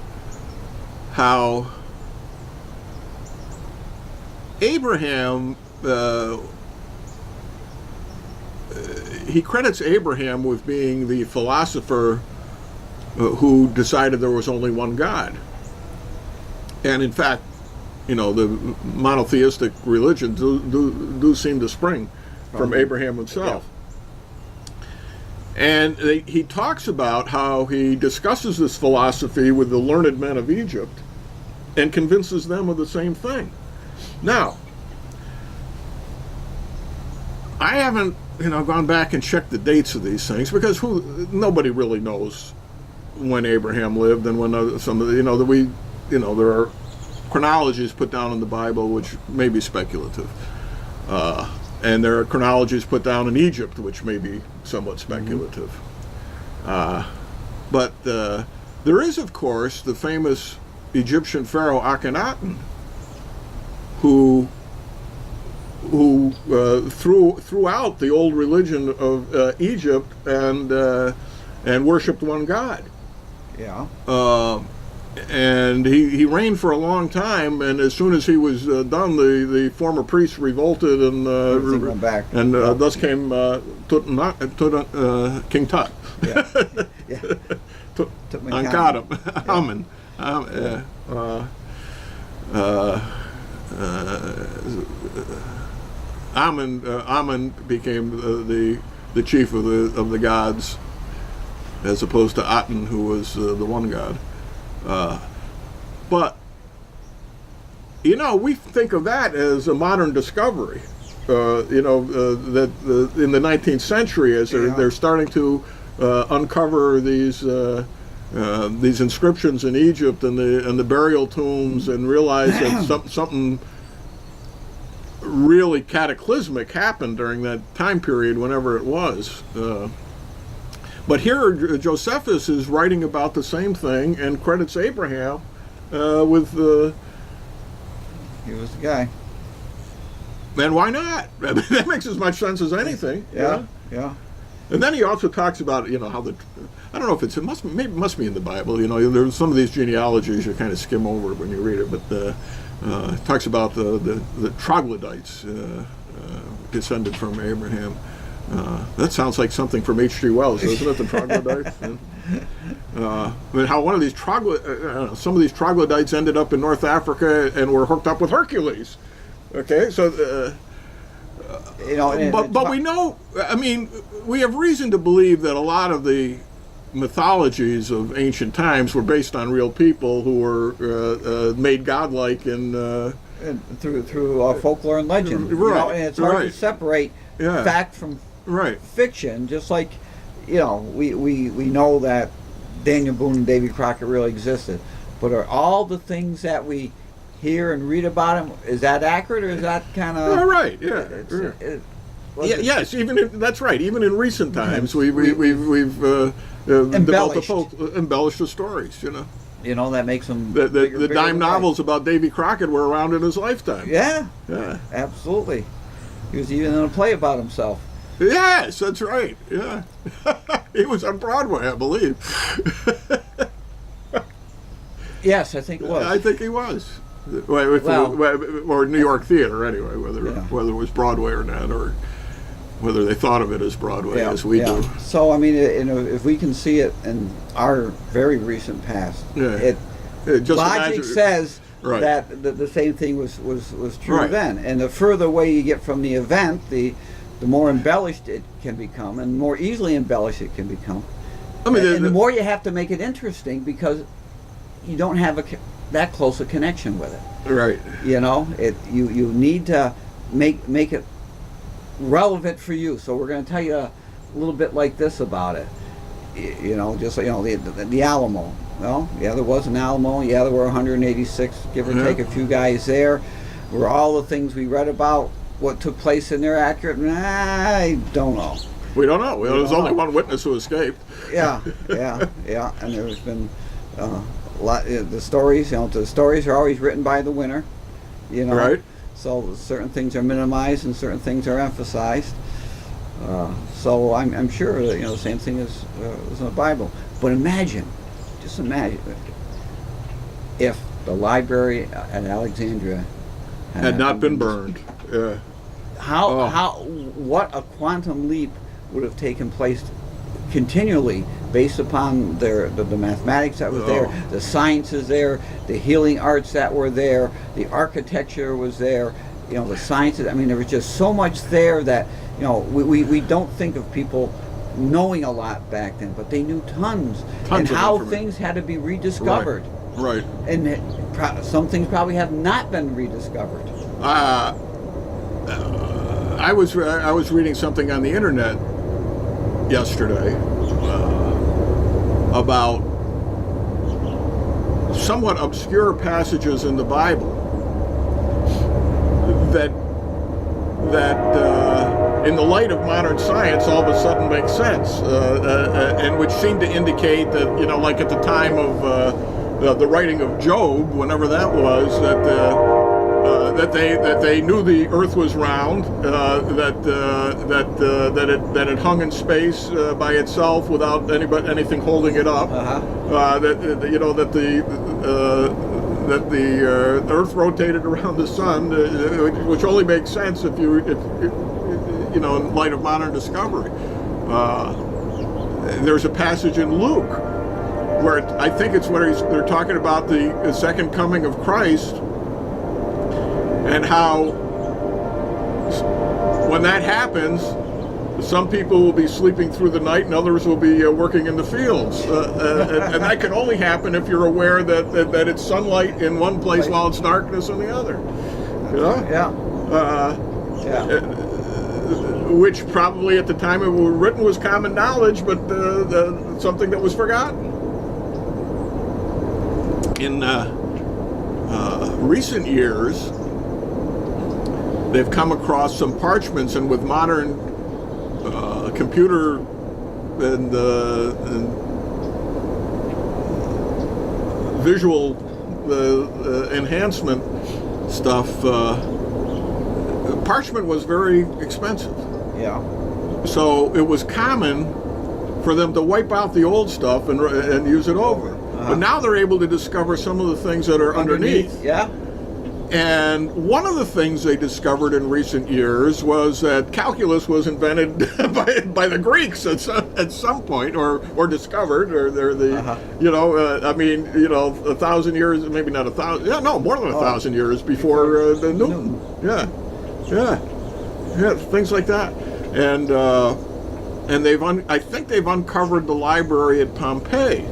how Abraham, he credits Abraham with being the philosopher who decided there was only one God. And in fact, the monotheistic religions do seem to spring from Abraham himself. And he talks about how he discusses this philosophy with the learned men of Egypt and convinces them of the same thing. Now, I haven't, gone back and checked the dates of these things, because nobody really knows when Abraham lived and when some of the, there are chronologies put down in the Bible which may be speculative. And there are chronologies put down in Egypt which may be somewhat speculative. But there is, of course, the famous Egyptian pharaoh Akhenaten, who threw out the old religion of Egypt and worshipped one God. Yeah. And he reigned for a long time, and as soon as he was done, the former priests revolted, and went back. And thus came King Tut. Yeah. Yeah. Ankhetem, Amen. Amen became the chief of the gods, as opposed to Aten, who was the one god. But we think of that as a modern discovery. That in the 19th century, as they're starting to uncover these inscriptions in Egypt and the burial tombs, and realize that something really cataclysmic happened during that time period, whenever it was. But here, Josephus is writing about the same thing and credits Abraham with he was the guy. And why not? I mean, that makes as much sense as anything. Yeah. And then he also talks about how I don't know if it must be in the Bible. There's some of these genealogies you kind of skim over when you read it, but it talks about the troglodytes descended from Abraham. That sounds like something from H.G. Wells, doesn't it? The troglodytes. How one of these some of these troglodytes ended up in North Africa and were hooked up with Hercules. Okay, so but we know. I mean, we have reason to believe that a lot of the mythologies of ancient times were based on real people who were made godlike and through folklore and legend. Right. And it's hard to separate fact from fiction. Just like we know that Daniel Boone and Davy Crockett really existed, but are all the things that we hear and read about him, is that accurate, or is that kind of right? Yes, that's right. Even in recent times, we've embellished the stories. That makes them the dime novels about Davy Crockett were around in his lifetime. Yeah, absolutely. He was even in a play about himself. Yes, that's right. Yeah, he was on Broadway, I believe. Yes, I think it was. I think he was. Or New York Theater, anyway, whether it was Broadway or not, or whether they thought of it as Broadway as we do. So, I mean, if we can see it in our very recent past, logic says that the same thing was true then. And the further away you get from the event, the more embellished it can become, and more easily embellished it can become. I mean, and the more you have to make it interesting, because you don't have that close a connection with it. Right. You need to make it relevant for you. So we're going to tell you a little bit like this about it. The Alamo. Well, yeah, there was an Alamo. Yeah, there were 186, give or take, a few guys there. Were all the things we read about what took place in there accurate? I don't know. We don't know. Well, there's only one witness who escaped. Yeah. And there's been a lot. The stories, the stories are always written by the winner. Right. So certain things are minimized and certain things are emphasized. So I'm sure that the same thing is in the Bible. But just imagine if the library at Alexandria Had not been burned. Yeah. What a quantum leap would have taken place continually based upon the mathematics that was there, the sciences there, the healing arts that were there, the architecture was there, the sciences. I mean, there was just so much there that we don't think of people knowing a lot back then, but they knew tons and how things had to be rediscovered. Right. And some things probably have not been rediscovered. I was reading something on the internet yesterday about somewhat obscure passages in the Bible that in the light of modern science all of a sudden make sense, and which seem to indicate that like at the time of the writing of Job, whenever that was, that they knew the Earth was round, that it hung in space by itself without anything holding it up, that the Earth rotated around the sun, which only makes sense if in light of modern discovery. There's a passage in Luke where I think it's where they're talking about the second coming of Christ, and how when that happens, some people will be sleeping through the night and others will be working in the fields, and that can only happen if you're aware that it's sunlight in one place while it's darkness in the other. Which probably at the time it was written was common knowledge, but something that was forgotten. In recent years, they've come across some parchments, and with modern computer and visual enhancement stuff, parchment was very expensive. Yeah. So it was common for them to wipe out the old stuff and use it over. But now they're able to discover some of the things that are underneath. Yeah. And one of the things they discovered in recent years was that calculus was invented by the Greeks at some point, or discovered, or they're the, 1,000 years, maybe not 1,000, more than 1,000 years before Newton. Yeah, things like that. And I think they've uncovered the library at Pompeii.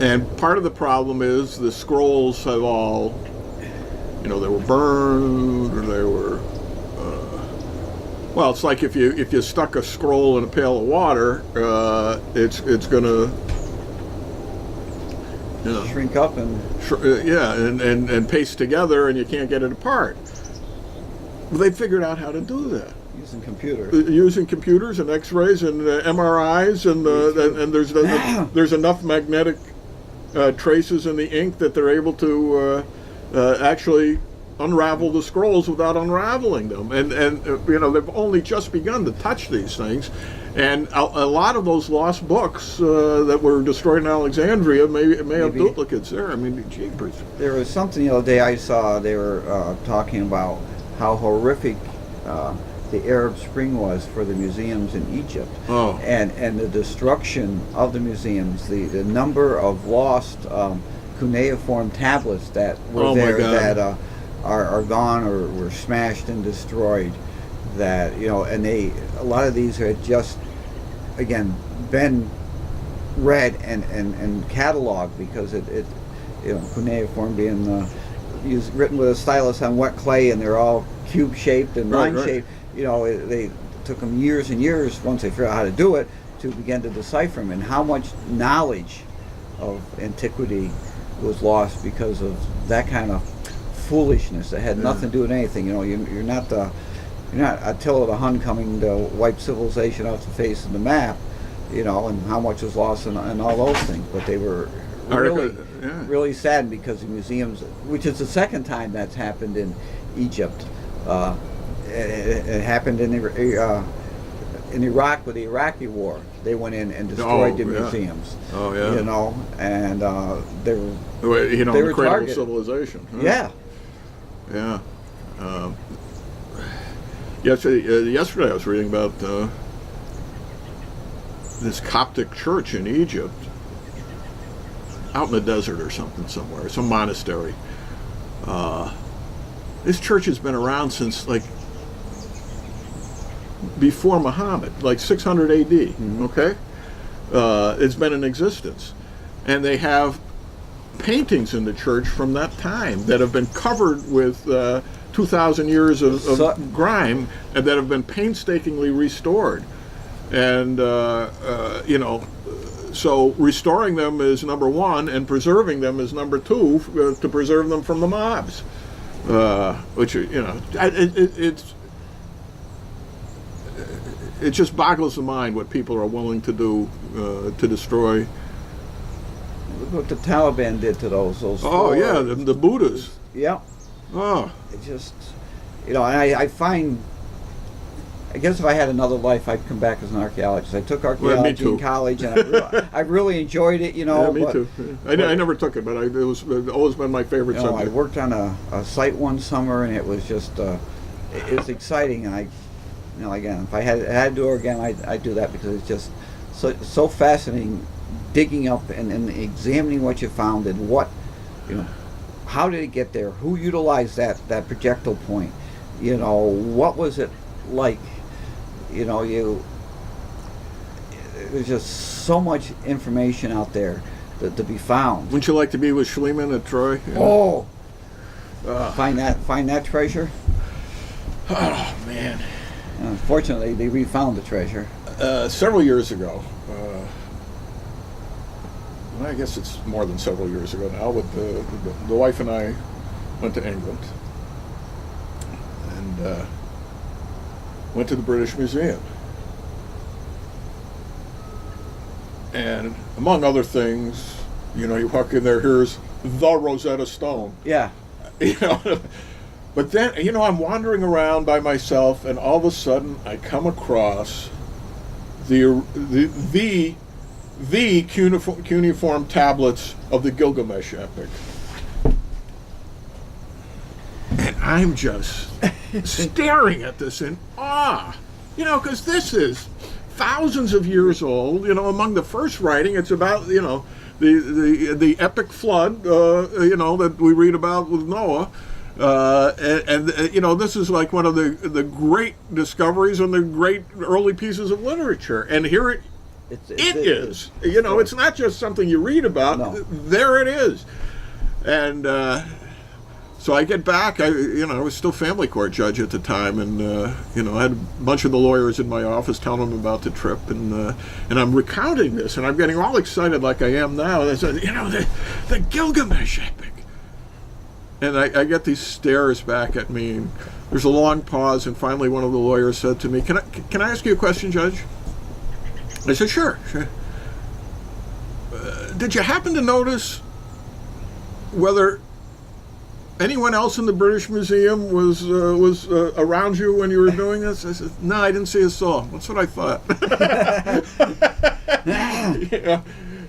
And part of the problem is the scrolls have all, they were burned, or they were, well, it's like if you stuck a scroll in a pail of water, it's gonna, shrink up and and paste together, and you can't get it apart. Well, they figured out how to do that. Using computers and X-rays and MRIs, and there's enough magnetic traces in the ink that they're able to actually unravel the scrolls without unraveling them. And they've only just begun to touch these things, and a lot of those lost books that were destroyed in Alexandria may have duplicates there. I mean, jeepers. There was something the other day I saw. They were talking about how horrific the Arab Spring was for the museums in Egypt, and the destruction of the museums, the number of lost cuneiform tablets that were that are gone or were smashed and destroyed. That and a lot of these had just again been read and cataloged, because it cuneiform being written with a stylus on wet clay, and they're all cube shaped and line shaped. They took them years and years, once they figured out how to do it, to begin to decipher them, and how much knowledge of antiquity was lost because of that kind of foolishness that had nothing to do with anything. You're not you're not Attila the Hun coming to wipe civilization off the face of the map, you know, and how much was lost and all those things. But they were really, really saddened because the museums, which is the second time that's happened in Egypt. It happened in Iraq with the Iraqi War. They went in and destroyed the museums. Oh yeah. You know, and they were you know, they the were cradle targeted. of civilization. Huh? Yeah. Yeah. Yesterday I was reading about this Coptic church in Egypt, out in the desert or something somewhere, some monastery. This church has been around since like before Muhammad, like 600 AD. Mm-hmm. Okay, it's been in existence, and they have paintings in the church from that time that have been covered with 2,000 years of grime, and that have been painstakingly restored. And you know, so restoring them is number one, and preserving them is number two, to preserve them from the mobs. Which, you know, it just boggles the mind what people are willing to do to destroy. Look what the Taliban did to those. Oh yeah, the Buddhas. Yeah. Oh. It just, you know, and I find, I guess if I had another life, I'd come back as an archaeologist. I took archaeology in college, and I really enjoyed it, you know. Yeah, me too. I never took it, but it was always been my favorite subject. I worked on a site one summer, and it was just, it was exciting. And you know, again, if I had to do it again, I'd do that, because it's just so fascinating, digging up and examining what you found and what, you know, how did it get there? Who utilized that projectile point? You know, what was it like? You know, there's just so much information out there to be found. Wouldn't you like to be with Schliemann at Troy? Yeah. Oh, find that treasure. Oh man! Unfortunately, they refound the treasure. Several years ago. I guess it's more than several years ago now. With the wife and I went to England and went to the British Museum. And among other things, you know, you walk in there, here's the Rosetta Stone. Yeah. You know, but then, you know, I'm wandering around by myself, and all of a sudden I come across the cuneiform tablets of the Gilgamesh epic. And I'm just staring at this in awe. You know, because this is thousands of years old. You know, among the first writing, it's about, you know, the epic flood, you know, that we read about with Noah. And you know, this is like one of the great discoveries and the great early pieces of literature. And here it is. You know, it's not just something you read about. No. There it is. And so I get back. I was still family court judge at the time, and you know, I had a bunch of the lawyers in my office telling them about the trip, and I'm recounting this, and I'm getting all excited like I am now. They said, you know, the Gilgamesh epic. And I get these stares back at me, and there's a long pause, and finally one of the lawyers said to me, can I ask you a question, Judge? I said, sure. Did you happen to notice whether anyone else in the British Museum was around you when you were doing this? I said, no, I didn't see a soul. That's what I thought. Yeah.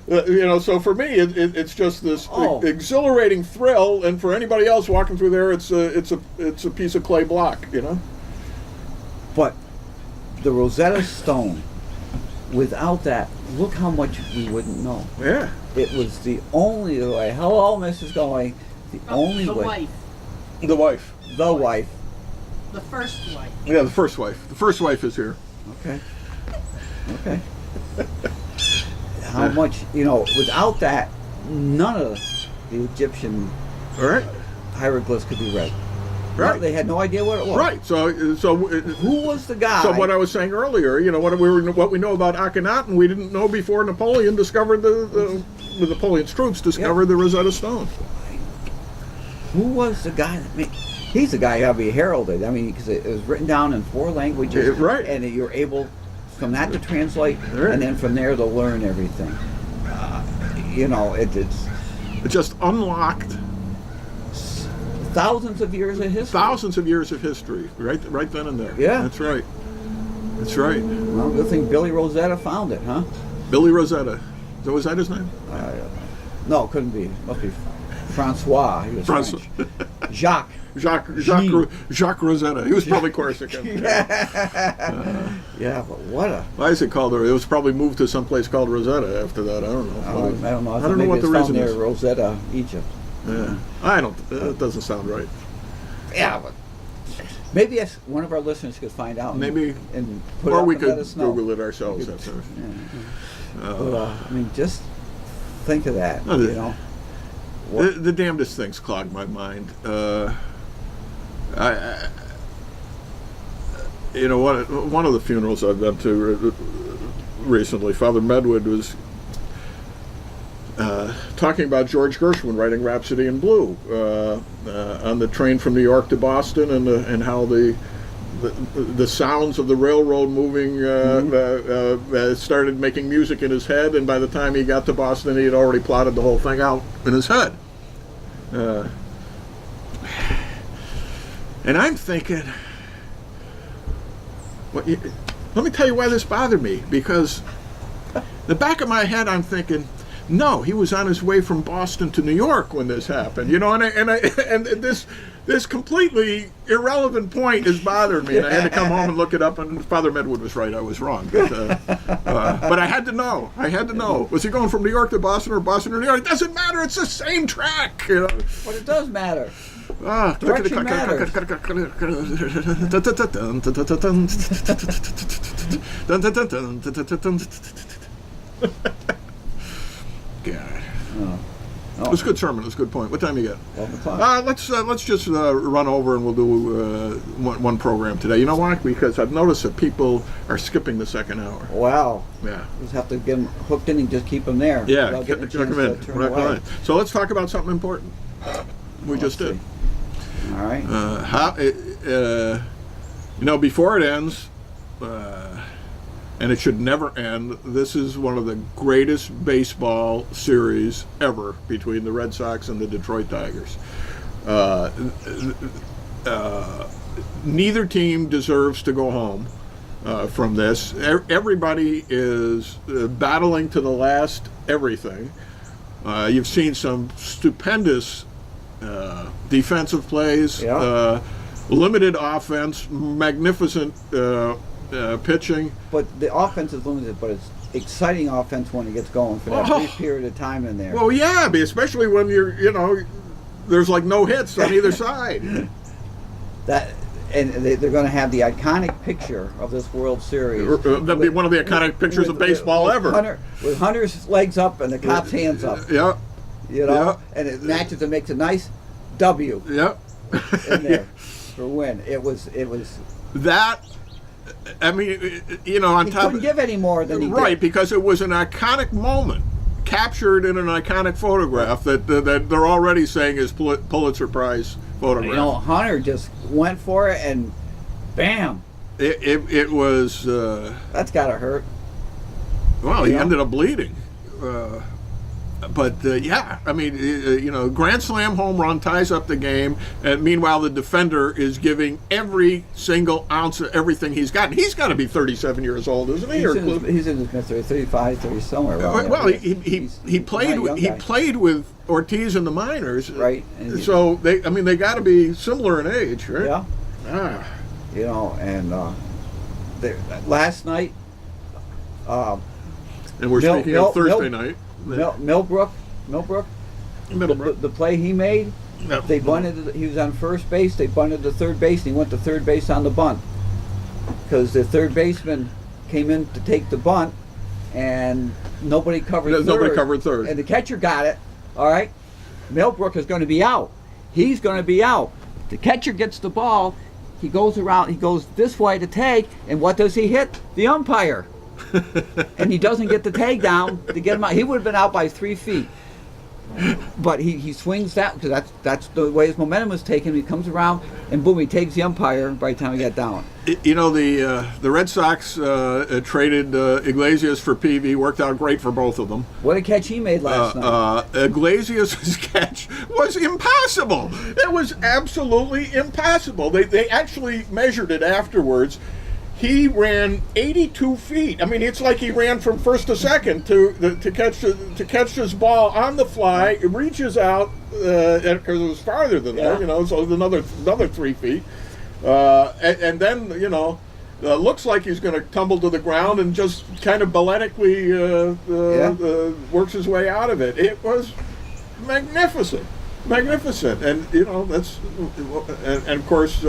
You know, so for me, it's just this exhilarating thrill, and for anybody else walking through there, it's a piece of clay block, you know. But the Rosetta Stone, without that, look how much we wouldn't know. Yeah. It was the only way. Hello, Mrs. Going. The only way. Wife. The wife. The wife. The first wife. Yeah, the first wife. The first wife is here. Okay. Okay. How much, you know, without that, none of the Egyptian hieroglyphs could be read. Right. No, they had no idea what it was. Right. So who was the guy? So what I was saying earlier, you know, what we know about Akhenaten, we didn't know before Napoleon discovered Napoleon's troops discovered the Rosetta Stone. Who was the guy that made? he's the guy who had to be heralded. I mean, because it was written down in 4 languages, Right. and you're able from that to translate, Right. and then from there to learn everything. You know, it's It just unlocked thousands of years of history. thousands of years of history, right then and there. Yeah. That's right. That's right. Well, good thing Billy Rosetta found it, huh? Billy Rosetta. Was that his name? No, it couldn't be. Must be Francois. He was Francois. French. Jacques. Jacques Rosetta. He was probably Corsican. Yeah, but what a... Why is it called? It was probably moved to some place called Rosetta after that. I don't know. I don't know. I don't know what the maybe it's reason found is. near Rosetta, Egypt. Yeah. I don't. That doesn't sound right. Yeah, but maybe one of our listeners could find out. Maybe. And put it Or up we and let could us know. Google it ourselves. We could- That's yeah. But, I mean, just think of that. Oh, You know. What- the damnedest things clog my mind. One of the funerals I've been to recently, Father Medwood was talking about George Gershwin writing Rhapsody in Blue on the train from New York to Boston, and how the sounds of the railroad moving started making music in his head, and by the time he got to Boston, he had already plotted the whole thing out in his head. And I'm thinking, let me tell you why this bothered me, because the back of my head I'm thinking, no, he was on his way from Boston to New York when this happened, and this completely irrelevant point has bothered me, and I had to come home and look it up, and Father Medwood was right, I was wrong, but I had to know. Was he going from New York to Boston or Boston to New York? It doesn't matter. It's the same track, But it does matter. Direction matters. God. Oh. It was a good sermon. It was a good point. What time you got? 12 o'clock. Let's just run over and we'll do one program today. You know why? Because I've noticed that people are skipping the second hour. Wow. Yeah. Just have to get them hooked in and just keep them there. Yeah. without getting a Check chance them in. to turn away. Right. So let's talk about something important. We just Let's did. see. All right. Before it ends, and it should never end, this is one of the greatest baseball series ever between the Red Sox and the Detroit Tigers. Neither team deserves to go home from this. Everybody is battling to the last everything. You've seen some stupendous defensive plays, Yeah. limited offense, magnificent pitching. But the offense is limited, but it's exciting offense when it gets going for that brief period of time in there. Well, yeah, especially when there's like no hits on either side. They're going to have the iconic picture of this World Series. That'd be one of the iconic pictures of baseball ever. With Hunter's legs up and the cop's hands up. Yeah. And it matches and makes a nice W Yeah. in there for win. It was That. I mean, on he top couldn't of give any more than he right, did. because it was an iconic moment captured in an iconic photograph that they're already saying is Pulitzer Prize photograph. Hunter just went for it and bam. It was. That's gotta hurt. Well, he ended up bleeding. But I mean, grand slam home run ties up the game, and meanwhile the defender is giving every single ounce of everything he's got. And he's got to be 37 years old, isn't he? He's in his mid 35, 30 somewhere around there. Well, he played with Ortiz in the minors, right? So they got to be similar in age, right? Yeah. And last night. And we're speaking of Thursday night. Millbrook, the play he made, they bunted. He was on first base. They bunted to third base, and he went to third base on the bunt because the third baseman came in to take the bunt, and nobody covered third. Nobody covered third, and the catcher got it. All right, Millbrook is going to be out. He's going to be out. The catcher gets the ball. He goes around. He goes this way to take, and what does he hit? The umpire. And he doesn't get the takedown to get him out. He would have been out by 3 feet. But he swings that because that's the way his momentum is taken. He comes around and boom, he takes the umpire by the time he got down. You know, the Red Sox traded Iglesias for Peavy. Worked out great for both of them. What a catch he made last night. Iglesias' catch was impossible. It was absolutely impossible. They actually measured it afterwards. He ran 82 feet. I mean, it's like he ran from first to second to catch his ball on the fly. It reaches out because it was farther than that, you know, so another 3 feet, and then looks like he's going to tumble to the ground and just kind of balletically works his way out of it. It was magnificent, and and of course.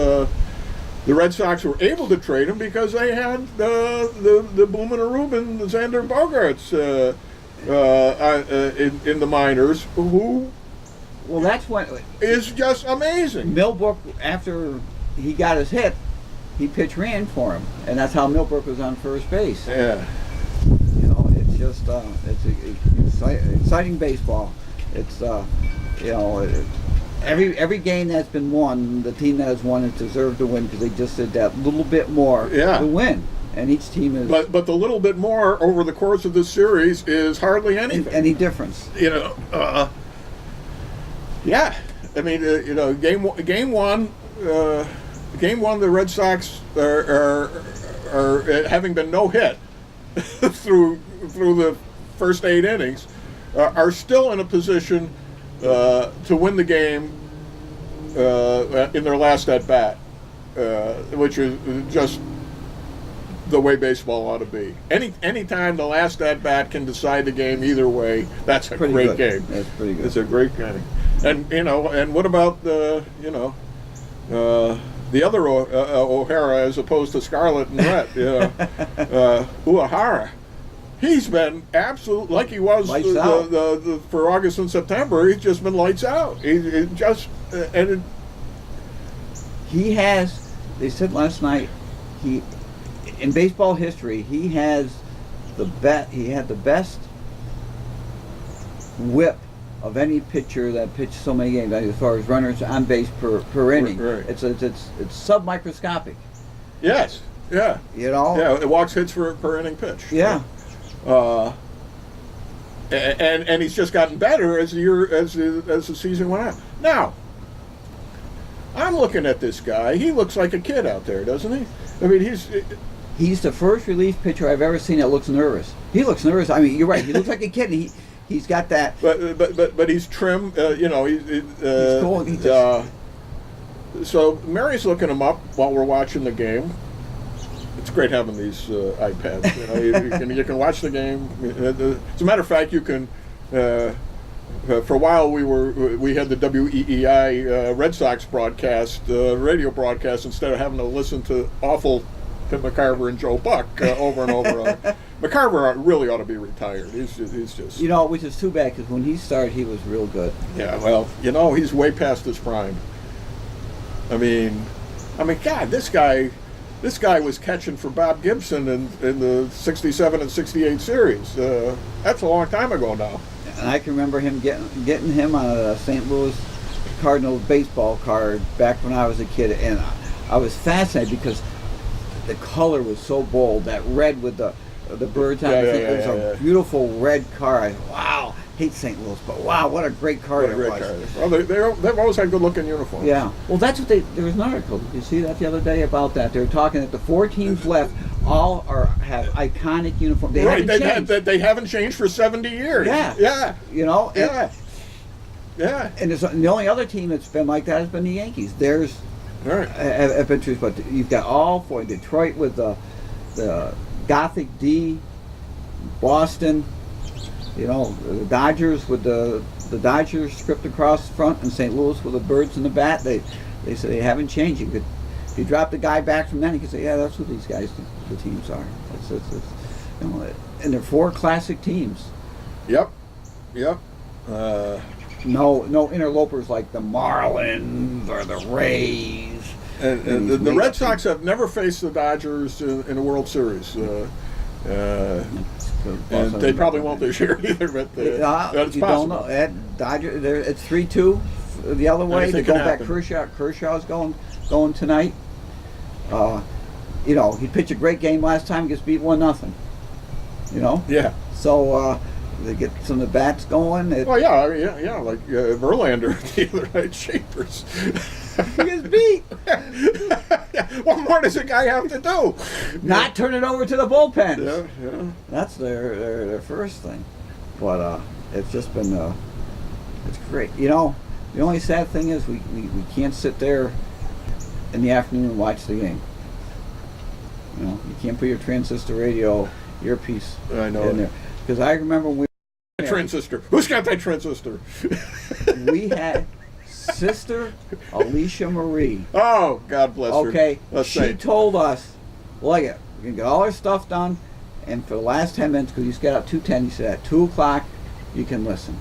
The Red Sox were able to trade him because they had the Boomin' Rubin, Xander Bogaerts in the minors, who that's what is just amazing. Millbrook, after he got his hit, he pitch ran for him, and that's how Millbrook was on first base. Yeah, it's just it's exciting baseball. It's Every game that's been won, the team that has won has deserved to win because they just did that little bit more to win. And each team is. But the little bit more over the course of this series is hardly anything. Any difference? Yeah. I mean, game one, the Red Sox are having been no hit through the first 8 innings, are still in a position to win the game in their last at bat, which is just the way baseball ought to be. Any time the last at bat can decide the game either way, that's a great game. That's pretty good. It's a great game. And and what about the other O'Hara as opposed to Scarlet and Red? Uehara. He's been absolute, like he was for August and September. He's just been lights out. He has. They said last night, in baseball history, he has He had the best whip of any pitcher that pitched so many games as far as runners on base per inning. Right. It's submicroscopic. Yes. Yeah. Yeah. It walks hits per inning pitch. Yeah. And he's just gotten better as the season went on. Now, I'm looking at this guy. He looks like a kid out there, doesn't he? I mean, he's the first relief pitcher I've ever seen that looks nervous. He looks nervous. I mean, you're right. He looks like a kid. He's got that. But he's trim. He's cool. So Mary's looking him up while we're watching the game. It's great having these iPads. You can watch the game. As a matter of fact, you can. For a while, we had the WEEI Red Sox broadcast, radio broadcast, instead of having to listen to awful Tim McCarver and Joe Buck over and over. McCarver really ought to be retired. He's just. Which is too bad because when he started, he was real good. Yeah, well, he's way past his prime. I mean, God, this guy was catching for Bob Gibson in the '67 and '68 series. That's a long time ago now. And I can remember him getting him on a St. Louis Cardinals baseball card back when I was a kid, and I was fascinated because the color was so bold. That red with the birds on it. It was a beautiful red card. Wow. Hate St. Louis, but wow, what a great card it was. Well, they've always had good-looking uniforms. Yeah. Well, that's what there was an article. Did you see that the other day about that? They were talking that the 4 teams left all have iconic uniforms. They haven't changed. They haven't changed for 70 years. Yeah. Yeah. Yeah. And the only other team that's been like that has been the Yankees. Theirs have been true, but you've got all 4. Detroit with the Gothic D, Boston. The Dodgers with the Dodgers script across the front, and St. Louis with the birds in the bat. They say they haven't changed. If you drop the guy back from then, you can say, yeah, that's what these guys, the teams are. And they're 4 classic teams. Yep. No interlopers like the Marlins or the Rays. And the Red Sox have never faced the Dodgers in a World Series. And they probably won't this year either, but it's you possible. don't know. At Dodger, it's 3-2 the other way. They're Anything going can back. happen. Kershaw's going tonight. You know, he pitched a great game last time. Gets beat 1-0. You know. Yeah. So they get some of the bats going. Well, yeah, like Verlander the other night, Shapers. He gets beat. What more does a guy have to do? Not turn it over to the bullpen. Yeah. That's their first thing. But it's just been it's great. You know, the only sad thing is we can't sit there in the afternoon and watch the game. You know, you can't put your transistor radio earpiece I know in there. Because I remember when transistor. Who's got that transistor? we had Sister Alicia Marie. Oh, God bless her. Okay, A she saint. told us, look it, we can get all our stuff done, and for the last 10 minutes, because you got up 2:10, he said at 2 o'clock you can listen.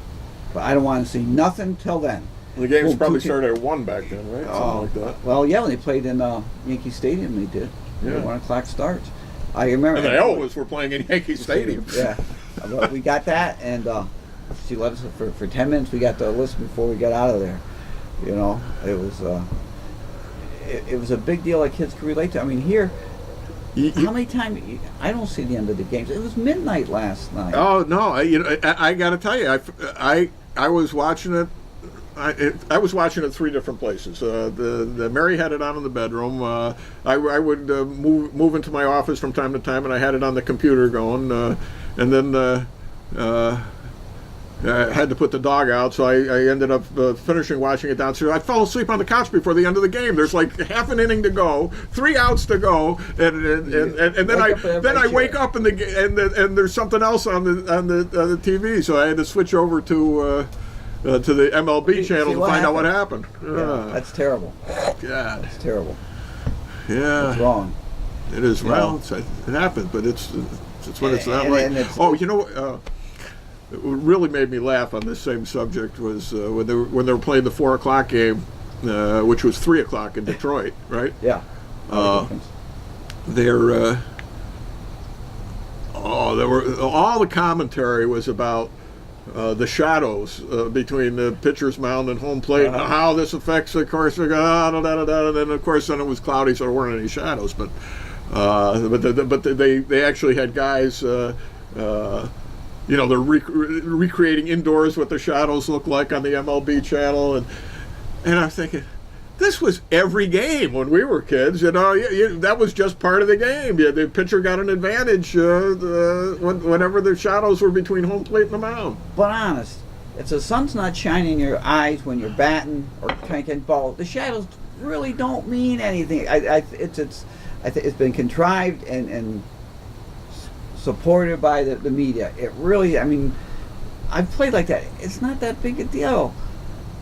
But I don't want to see nothing till then. The games Well, probably 2-10 started at 1 back then, right? Something like that. Well, yeah, when they played in Yankee Stadium, they did. Yeah. 1 o'clock starts. I remember. And they always were playing in Yankee Stadium. Yeah. But we got that, and she let us for 10 minutes. We got to listen before we got out of there. You know, it was a big deal that kids could relate to. I mean, here, how many times I don't see the end of the games. It was midnight last night. Oh no! I got to tell you, I was watching it. I was watching it 3 different places. The Mary had it on in the bedroom. I would move into my office from time to time, and I had it on the computer going. And then I had to put the dog out, so I ended up finishing watching it downstairs. I fell asleep on the couch before the end of the game. There's like half an inning to go, 3 outs to go, and then I wake up and there's something else on the TV. So I had to switch over to the MLB channel to find out what happened. Yeah, that's terrible. God, That's terrible. yeah, It's wrong. it is. You Well, know. it happens, but it's when it's that And- way. and it's- Oh, you know. What really made me laugh on this same subject was when they were playing the 4 o'clock game, which was 3 o'clock in Detroit, right? Yeah. There were all the commentary was about the shadows between the pitcher's mound and home plate, and how this affects, of course, and then of course then it was cloudy, so there weren't any shadows, but they actually had guys. You know, they're recreating indoors what the shadows look like on the MLB channel, and I'm thinking, this was every game when we were kids. You know, that was just part of the game. The pitcher got an advantage whenever the shadows were between home plate and the mound. But honest, if the sun's not shining in your eyes when you're batting or cranking ball, the shadows really don't mean anything. I think it's been contrived and supported by the media. It really, I mean, I've played like that. It's not that big a deal.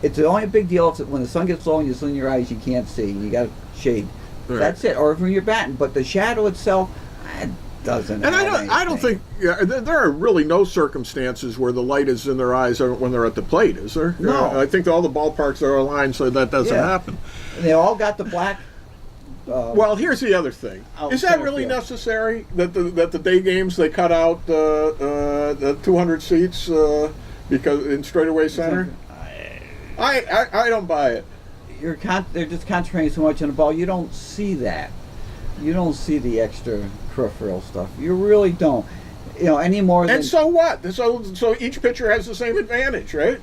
It's the only big deal if when the sun gets low and you're in your eyes, you can't see. You got shade. Right. That's it. Or when you're batting. But the shadow itself, it doesn't. And have I don't think there are really no circumstances where the light is in their eyes when they're at the plate, is there? No. I think all the ballparks are aligned so that doesn't happen. And they all got the black. Well, here's the other thing. Is that really necessary that the day games they cut out the 200 seats because in straightaway center? I don't buy it. They're just concentrating so much on the ball. You don't see that. You don't see the extra peripheral stuff. You really don't. You know, any more than. And so what? So each pitcher has the same advantage, right?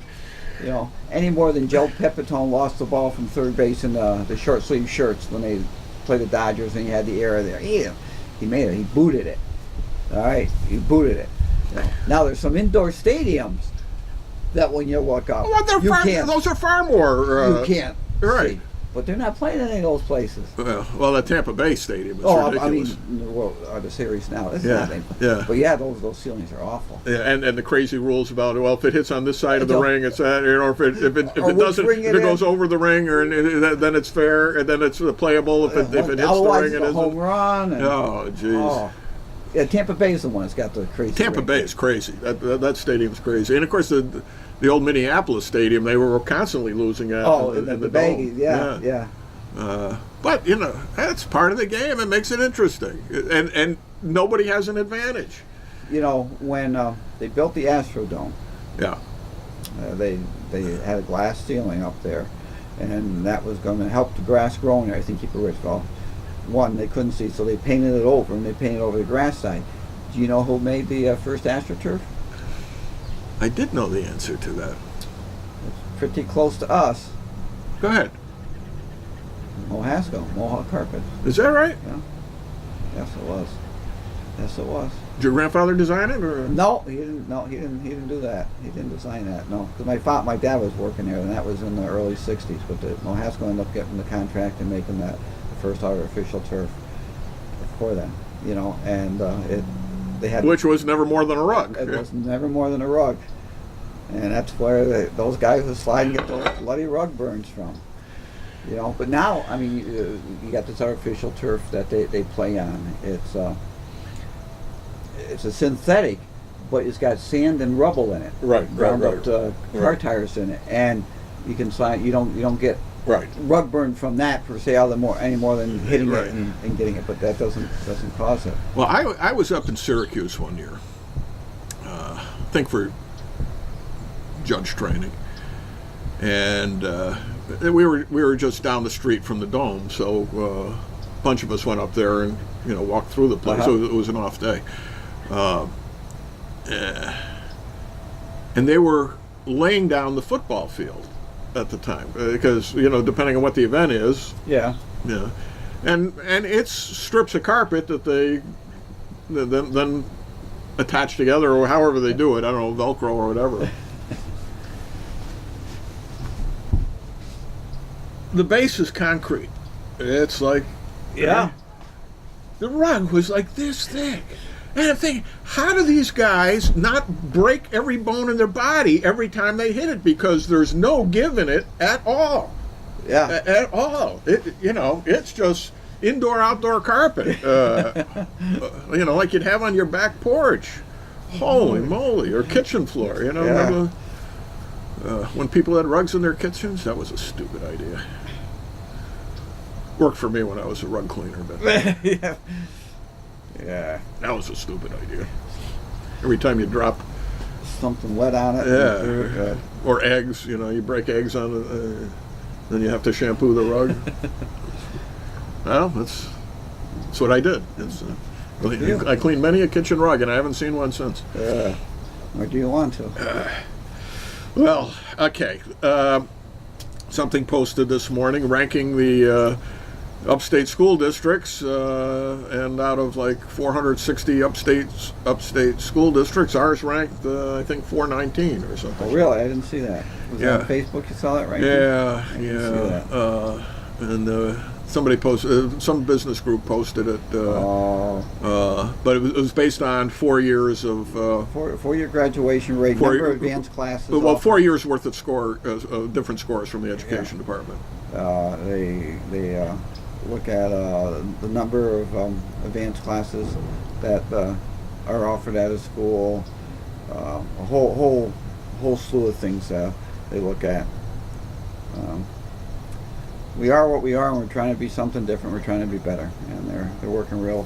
You know, any more than Joe Pepitone lost the ball from third base in the short sleeve shirts when they played the Dodgers and you had the era there. He made it. He booted it. All right, he booted it. You know, now there's some indoor stadiums that when you walk up, those are far more. You can't. Right. See. But they're not playing in any of those places. Well, the Tampa Bay Stadium is ridiculous. I mean, the series now. It's Yeah, nothing. yeah. But yeah, those ceilings are awful. Yeah, and the crazy rules about if it hits on this side of the ring, it's that, or if it doesn't, ring if it goes over the ring, then it's fair, and then it's playable. If it hits the Otherwise, ring, it's a home run. Oh, jeez. Yeah, Tampa Bay is the one that's got the crazy. Tampa Bay is crazy. That stadium's crazy, and of course the old Minneapolis stadium, they were constantly losing at. In the Bay, yeah. But that's part of the game. It makes it interesting, and nobody has an advantage. you know, when they built the Astrodome, Yeah. they had a glass ceiling up there, and that was going to help the grass grow in there. I think keep it rich. Well, one, they couldn't see, so they painted it over, and they painted over the grass side. Do you know who made the first AstroTurf? I did know the answer to that. It's pretty close to us. Go ahead. Mohawk Carpet. Is that right? Yeah. Yes, it was. Yes, it was. Did your grandfather design it, or? No, he didn't. No, he didn't do that. He didn't design that. No, because my dad was working there, and that was in the early '60s. But the Mohasco ended up getting the contract and making that the first artificial turf for them. You know, and they had, Which was never more than a rug. it was never more than a rug, and that's where those guys with sliding get those bloody rug burns from. You know, but now, I mean, you got this artificial turf that they play on. It's a synthetic, but it's got sand and rubble in it. Right, ground right, up right. car Right. tires in it, and you can slide. You don't get Right. rug burn from that per se, any more than hitting Right. it and getting it. But that doesn't cause it. Well, I was up in Syracuse one year, I think for judge training, and we were just down the street from the dome, so a bunch of us went up there and walked through the place. Uh-huh. So it was an off day, and they were laying down the football field at the time because depending on what the event is. Yeah. Yeah, and it's strips of carpet that they then attach together, or however they do it. I don't know, Velcro or whatever. The base is concrete. It's like, Yeah. the rug was like this thick. And I'm thinking, how do these guys not break every bone in their body every time they hit it? Because there's no give in it at all. Yeah. At all. It's just indoor, outdoor carpet. Like you'd have on your back porch. Holy moly. Or kitchen floor, Yeah. Remember, when people had rugs in their kitchens? That was a stupid idea. Worked for me when I was a rug cleaner, but Yeah. Yeah. that was a stupid idea. Every time you drop, Something wet on it. yeah, or eggs, you break eggs on it, then you have to shampoo the rug. Well, that's what I did. I cleaned many a kitchen rug, and I haven't seen one since. Yeah. Or do you want to? Well, okay. Something posted this morning ranking the upstate school districts, and out of like 460 upstate school districts, ours ranked I think 419 or something. Oh, really? I didn't see that. Was Yeah. that on Facebook? You saw that, right? Yeah, I didn't see yeah. And somebody posted, some business group posted it, but it was based on 4 years of. Four-year graduation rate, number of advanced classes. Well, 4 years worth of different scores from the education department. They look at the number of advanced classes that are offered at a school, a whole slew of things they look at. We are what we are, and we're trying to be something different. We're trying to be better, and they're working real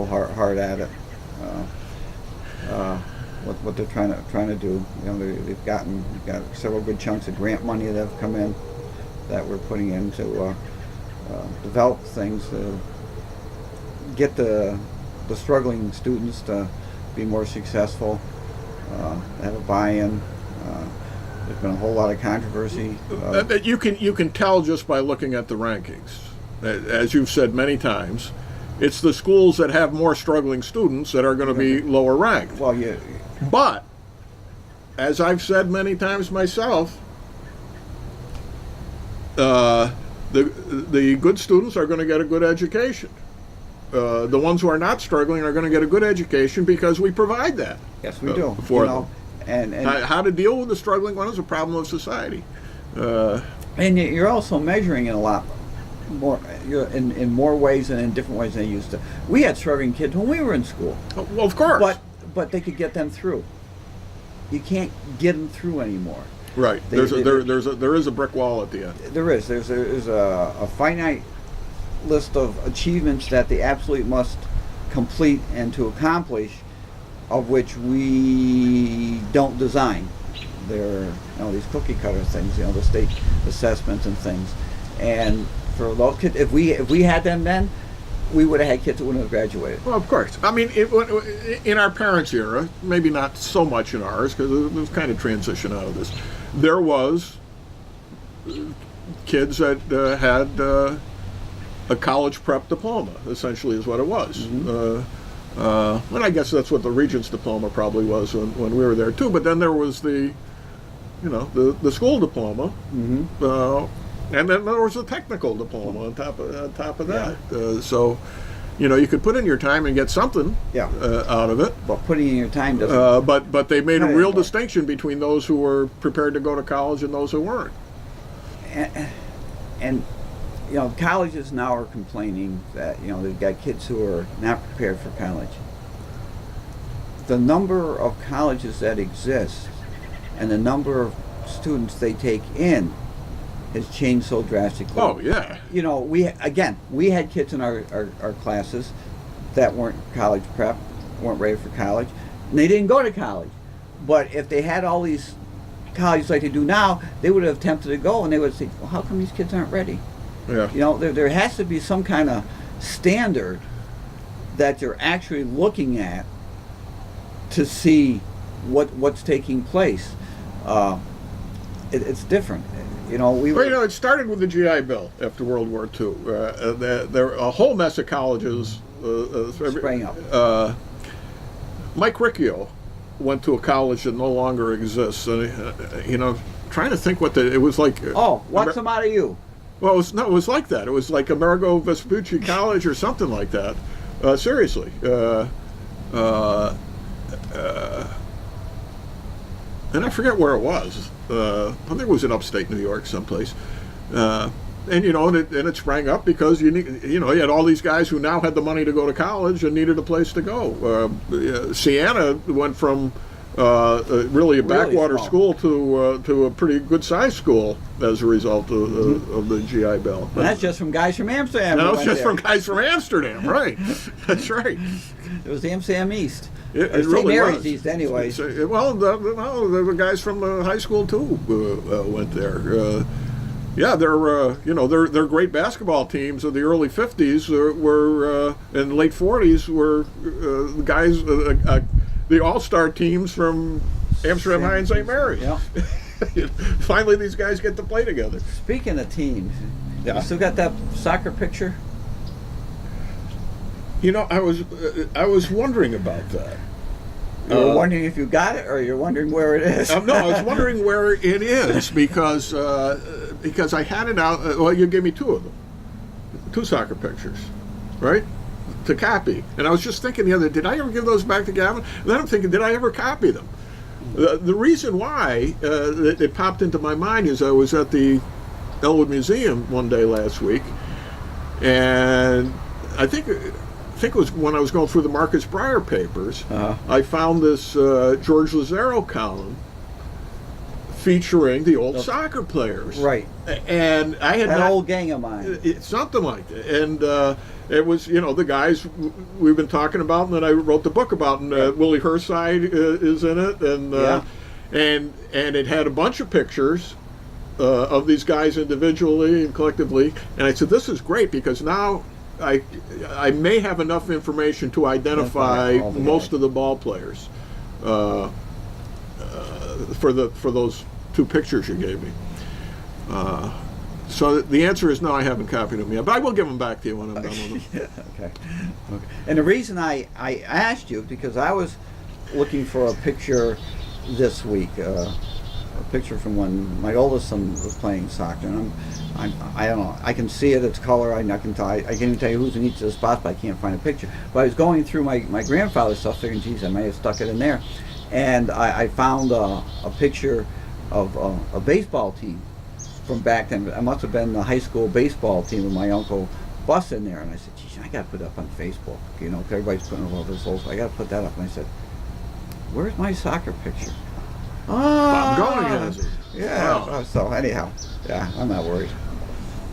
hard at it. What they're trying to do, they've got several good chunks of grant money that have come in that we're putting in to develop things to get the struggling students to be more successful, have a buy-in. There's been a whole lot of controversy. You can tell just by looking at the rankings. As you've said many times, it's the schools that have more struggling students that are going to be lower ranked. Well, yeah. But, as I've said many times myself, the good students are going to get a good education. The ones who are not struggling are going to get a good education because we provide that. Yes, we do. For them. And How to deal with the struggling one is a problem of society. and you're also measuring it a lot more. You're in more ways and in different ways than they used to. We had struggling kids when we were in school. Well, of course. But they could get them through. You can't get them through anymore. Right. There is a brick wall at the end. There is. There's a finite list of achievements that they absolutely must complete and to accomplish of which we don't design. They're these cookie cutter things, the state assessments and things. And for those kids, if we had them then, we would have had kids that wouldn't have graduated. Well, of course. I mean, in our parents' era, maybe not so much in ours, because it was kind of transition out of this. There was kids that had a college prep diploma, essentially, is what it was. Mm-hmm. And I guess that's what the Regents diploma probably was when we were there too. But then there was the school diploma. Mm-hmm. And then there was a technical diploma on top of that. Yeah. So, you could put in your time and get something out of it. But putting in your time doesn't. But they made a real distinction between those who were prepared to go to college and those who weren't. And colleges now are complaining that they've got kids who are not prepared for college. The number of colleges that exist and the number of students they take in has changed so drastically. Oh yeah. We had kids in our classes that weren't college prep, weren't ready for college, and they didn't go to college. But if they had all these colleges like they do now, they would have attempted to go, and they would say, "Well, how come these kids aren't ready?" Yeah. There has to be some kind of standard that you're actually looking at to see what's taking place. It's different. It started with the GI Bill after World War II. There were a whole mess of colleges sprang up. Mike Riccio went to a college that no longer exists, and trying to think what it was like. What's the matter you? Well, it was like that. It was like Amerigo Vespucci College or something like that. Seriously. And I forget where it was. I think it was in upstate New York someplace. And it sprang up because you had all these guys who now had the money to go to college and needed a place to go. Siena went from really a backwater school to a pretty good sized school as a result of the GI Bill. And that's just from guys from Amsterdam. That was just from guys from Amsterdam, right? That's right. It was Amsterdam East. It really Mary's was. East, anyways. Well, the guys from high school too went there. Their great basketball teams of the early '50s were and late '40s were guys, the all-star teams from Amsterdam High and St. Mary's. Yeah. Finally, these guys get to play together. Speaking of teams, you still got that soccer picture? I was wondering about that. You were wondering if you got it, or you're wondering where it is? No, I was wondering where it is because I had it out. Well, you gave me two of them, two soccer pictures, right, to copy. And I was just thinking the other, did I ever give those back to Gavin? And then I'm thinking, did I ever copy them? The reason why it popped into my mind is I was at the Elwood Museum one day last week, and I think it was when I was going through the Marcus Breyer papers. I found this George Lazaro column featuring the old soccer players. Right. And I had that old gang of mine. Something like that. And it was, the guys we've been talking about and that I wrote the book about. And Willie Herside is in it. And it had a bunch of pictures of these guys individually and collectively. And I said, this is great because now I may have enough information to identify most of the ball players for those two pictures you gave me. So the answer is no, I haven't copied them yet, but I will give them back to you when I'm done with them. Okay. And the reason I asked you because I was looking for a picture this week, a picture from when my oldest son was playing soccer, and I don't know. I can see it. It's color. I can even tell you who's in each of the spots, but I can't find a picture. But I was going through my grandfather's stuff, thinking, geez, I may have stuck it in there, and I found a picture of a baseball team from back then. I must have been the high school baseball team with my uncle Bus in there, and I said, geez, I got to put it up on Facebook. 'Cause everybody's putting all this old. So I got to put that up. And I said, where's my soccer picture? Bob Going has it. Yeah. Wow. So anyhow, yeah, I'm not worried.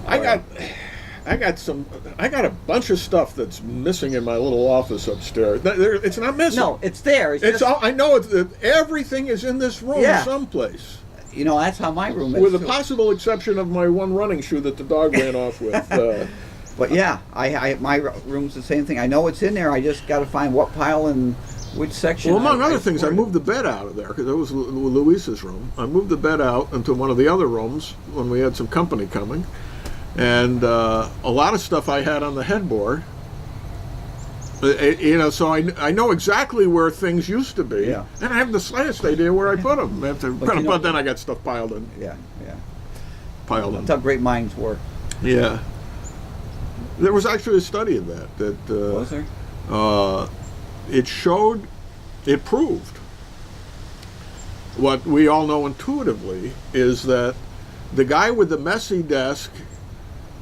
I I got a bunch of stuff that's missing in my little office upstairs. It's not missing. No, it's there. It's just, all, I know everything is in this room Yeah. someplace. you know, that's how my room is. With the too. possible exception of my one running shoe that the dog ran off with. But yeah, my room's the same thing. I know it's in there. I just got to find what pile and which section. Well, among I other things, I stored it. moved the bed out of there because it was Luis's room. I moved the bed out into one of the other rooms when we had some company coming. And a lot of stuff I had on the headboard. So I know exactly where things used to be. Yeah. And I have the slightest idea where I put them. But then I got stuff piled in. Yeah. Piled in. That's how great minds work. Yeah. There was actually a study of that. Was there? It proved what we all know intuitively is that the guy with the messy desk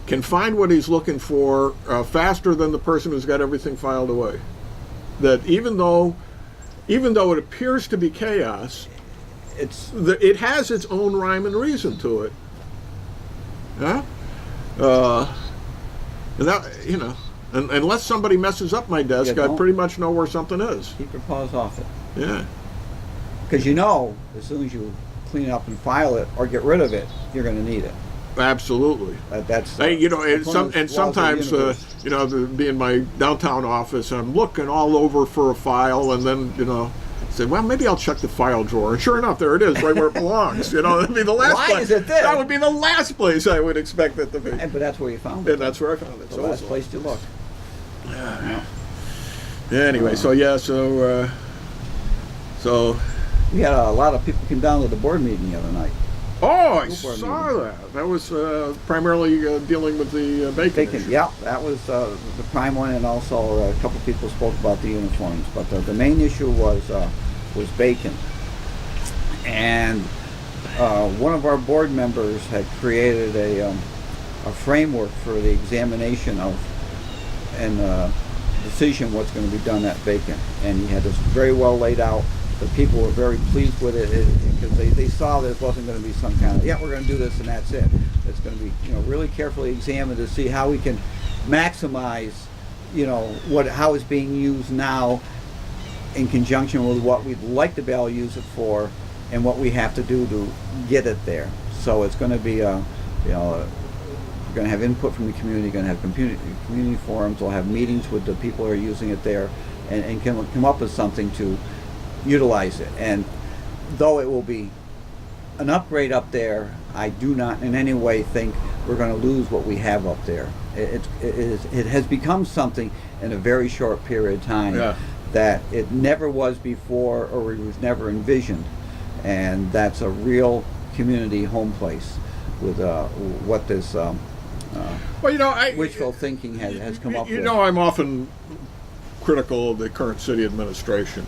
can find what he's looking for faster than the person who's got everything filed away. That even though it appears to be chaos, it has its own rhyme and reason to it. Huh? And that, unless somebody messes up my desk, I pretty much know where something is. Keep your paws off it. Yeah. Because as soon as you clean it up and file it or get rid of it, you're going to need it. Absolutely. That's sometimes be in my downtown office, I'm looking all over for a file, and then say, well, maybe I'll check the file drawer, and sure enough, there it is, right where it belongs. That'd be the last Why place. is it there? That would be the last place I would expect it to be. But that's where you found it. And that's where I found it. The last place to look. Yeah. Anyway, so we had a lot of people come down to the board meeting the other night. Oh, I School board saw meeting. that. That was primarily dealing with the bacon issue. Yeah, that was the prime one, and also a couple people spoke about the uniforms. But the main issue was bacon. And one of our board members had created a framework for the examination of and decision what's going to be done at bacon. And he had this very well laid out. The people were very pleased with it because they saw that it wasn't going to be some kind of, we're going to do this and that's it. It's going to be, really carefully examined to see how we can maximize, how it's being used now in conjunction with what we'd like to be able to use it for and what we have to do to get it there. So it's going to be, we're going to have input from the community, going to have community forums, we'll have meetings with the people who are using it there and come up with something to utilize it. And though it will be an upgrade up there, I do not in any way think we're going to lose what we have up there. It has become something in a very short period of time that it never was before or it was never envisioned, and that's a real community home place with what this wishful thinking has come up with. I'm often critical of the current city administration.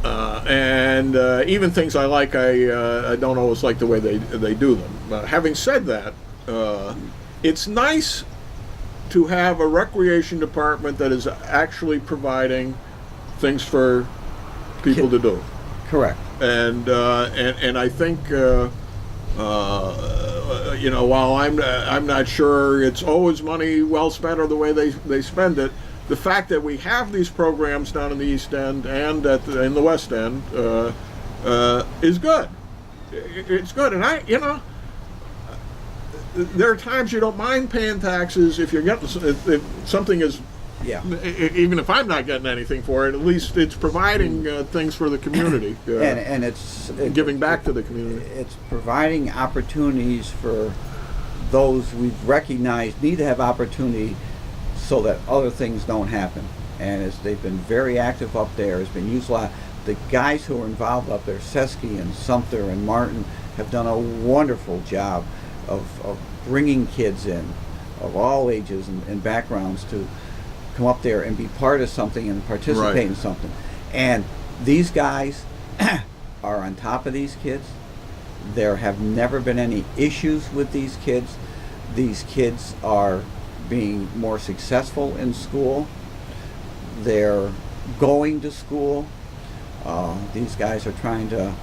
And even things I like, I don't always like the way they do them. Having said that, it's nice to have a recreation department that is actually providing things for people to do. Correct. And I think while I'm not sure it's always money well spent or the way they spend it. The fact that we have these programs down in the East End and in the West End is good. It's good, and there are times you don't mind paying taxes if you're getting if something is. Yeah. Even if I'm not getting anything for it, at least it's providing things for the community and it's giving back to the community. It's providing opportunities for those we've recognized need to have opportunity, so that other things don't happen. And they've been very active up there. It's been used a lot. The guys who are involved up there, Sesky and Sumter and Martin, have done a wonderful job of bringing kids in of all ages and backgrounds to come up there and be part of something and participate in something. And these guys are on top of these kids. There have never been any issues with these kids. These kids are being more successful in school. They're going to school. These guys are trying to,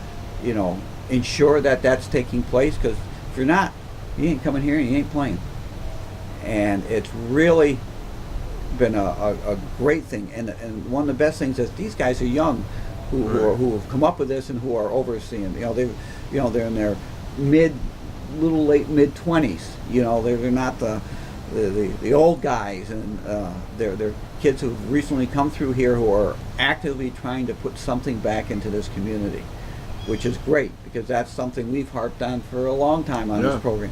ensure that that's taking place, because if you're not, you ain't coming here and you ain't playing. and it's really been a great thing. And one of the best things is these guys are young, who have come up with this and who are overseeing. They're in their late mid 20s. They're not the old guys, and they're kids who've recently come through here who are actively trying to put something back into this community, which is great, because that's something we've harped on for a long time on this program.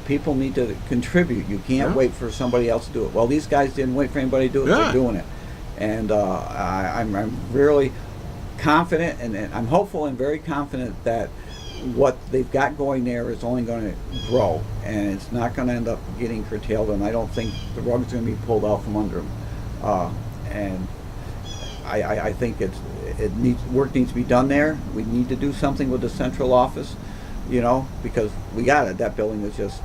People need to contribute. You can't wait for somebody else to do it. Well, these guys didn't wait for anybody to do it. They're doing it. And I'm really confident, and I'm hopeful and very confident that what they've got going there is only going to grow, and it's not going to end up getting curtailed, and I don't think the rug's going to be pulled out from under them. And I think work needs to be done there. We need to do something with the central office, because we got it. That building is just,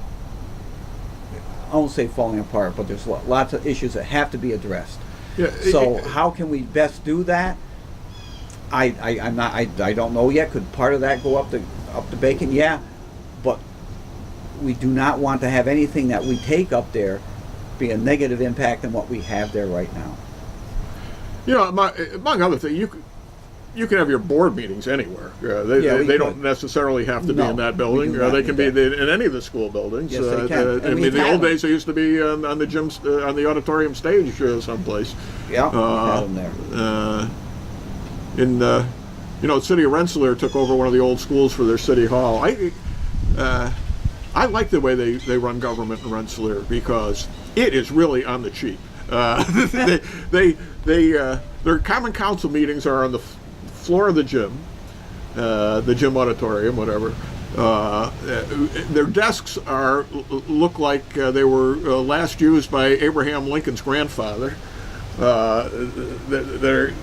I won't say falling apart, but there's lots of issues that have to be addressed. Yeah, so how can we best do that? I don't know yet. Could part of that go up to Bacon? Yeah, but we do not want to have anything that we take up there be a negative impact on what we have there right now. Among other things, you can have your board meetings anywhere. They don't necessarily have to be in that building. They can be in any of the school buildings. Yes, they can. In the old days, they used to be on the auditorium stage someplace. Yeah, we had them there. The city of Rensselaer took over one of the old schools for their city hall. I like the way they run government in Rensselaer, because it is really on the cheap. Their common council meetings are on the floor of the gym auditorium, whatever. Their desks look like they were last used by Abraham Lincoln's grandfather. The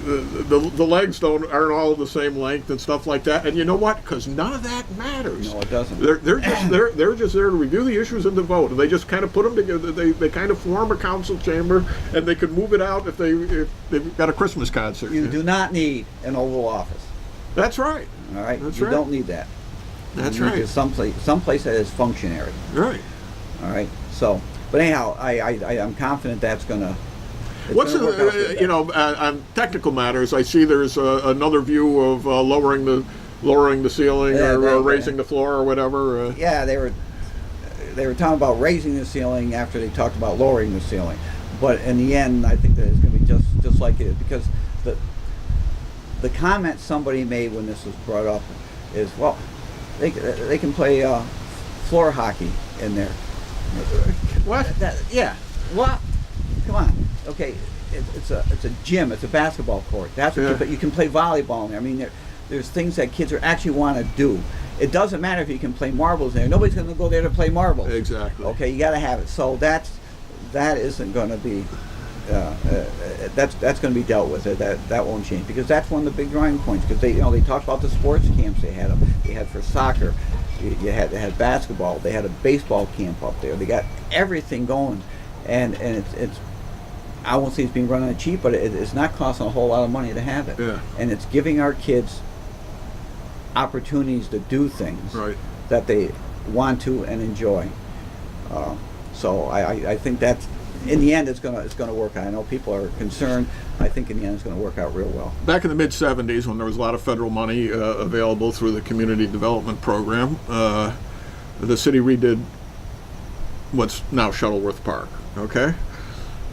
legs aren't all the same length and stuff like that. And you know what? Because none of that matters. No, it doesn't. They're just there to review the issues and to vote. And they just kind of put them together. They kind of form a council chamber, and they could move it out if they've got a Christmas concert. You do not need an Oval Office. That's right. All right. That's you right. don't need that. That's you need right. Someplace that is functionary. Right. All right. So, but anyhow, I'm confident that's gonna. What's on technical matters? I see there's another view of lowering the ceiling or raising the floor or whatever. Yeah, they were talking about raising the ceiling after they talked about lowering the ceiling, but in the end, I think that it's going to be just like it is, because the comment somebody made when this was brought up is, well, they can play floor hockey in there. What? Yeah. What? Come on. Okay, it's a gym. It's a basketball court. That's what you can play volleyball in there. I mean, there's things that kids actually want to do. It doesn't matter if you can play marbles there. Nobody's going to go there to play marbles. Exactly. Okay, you got to have it. So that isn't going to be. That's going to be dealt with. That won't change, because that's one of the big drawing points. Because they talked about the sports camps they had. They had for soccer. They had basketball. They had a baseball camp up there. They got everything going, and it's. I won't say it's being run on cheap, but it's not costing a whole lot of money to have it. Yeah. And it's giving our kids opportunities to do things that they want to and enjoy. So I think that's, in the end, it's gonna work out. I know people are concerned. I think in the end it's going to work out real well. Back in the mid '70s, when there was a lot of federal money available through the community development program, the city redid what's now Shuttleworth Park. Okay.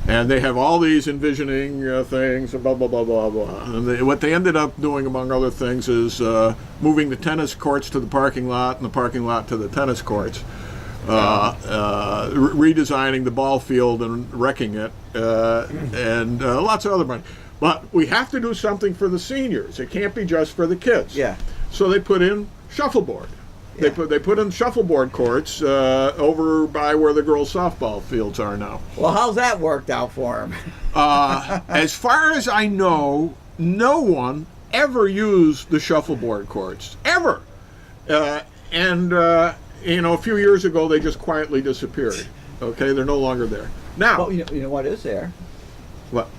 And they have all these envisioning things, and blah, blah, blah, blah, blah. And what they ended up doing, among other things, is moving the tennis courts to the parking lot and the parking lot to the tennis courts, redesigning the ball field and wrecking it, and lots of other money. But we have to do something for the seniors. It can't be just for the kids. Yeah. So they put in shuffleboard. They put in shuffleboard courts over by where the girls' softball fields are now. Well, how's that worked out for them? As far as I know, no one ever used the shuffleboard courts ever. A few years ago they just quietly disappeared. Okay, they're no longer there now. Well, you know what is there? What?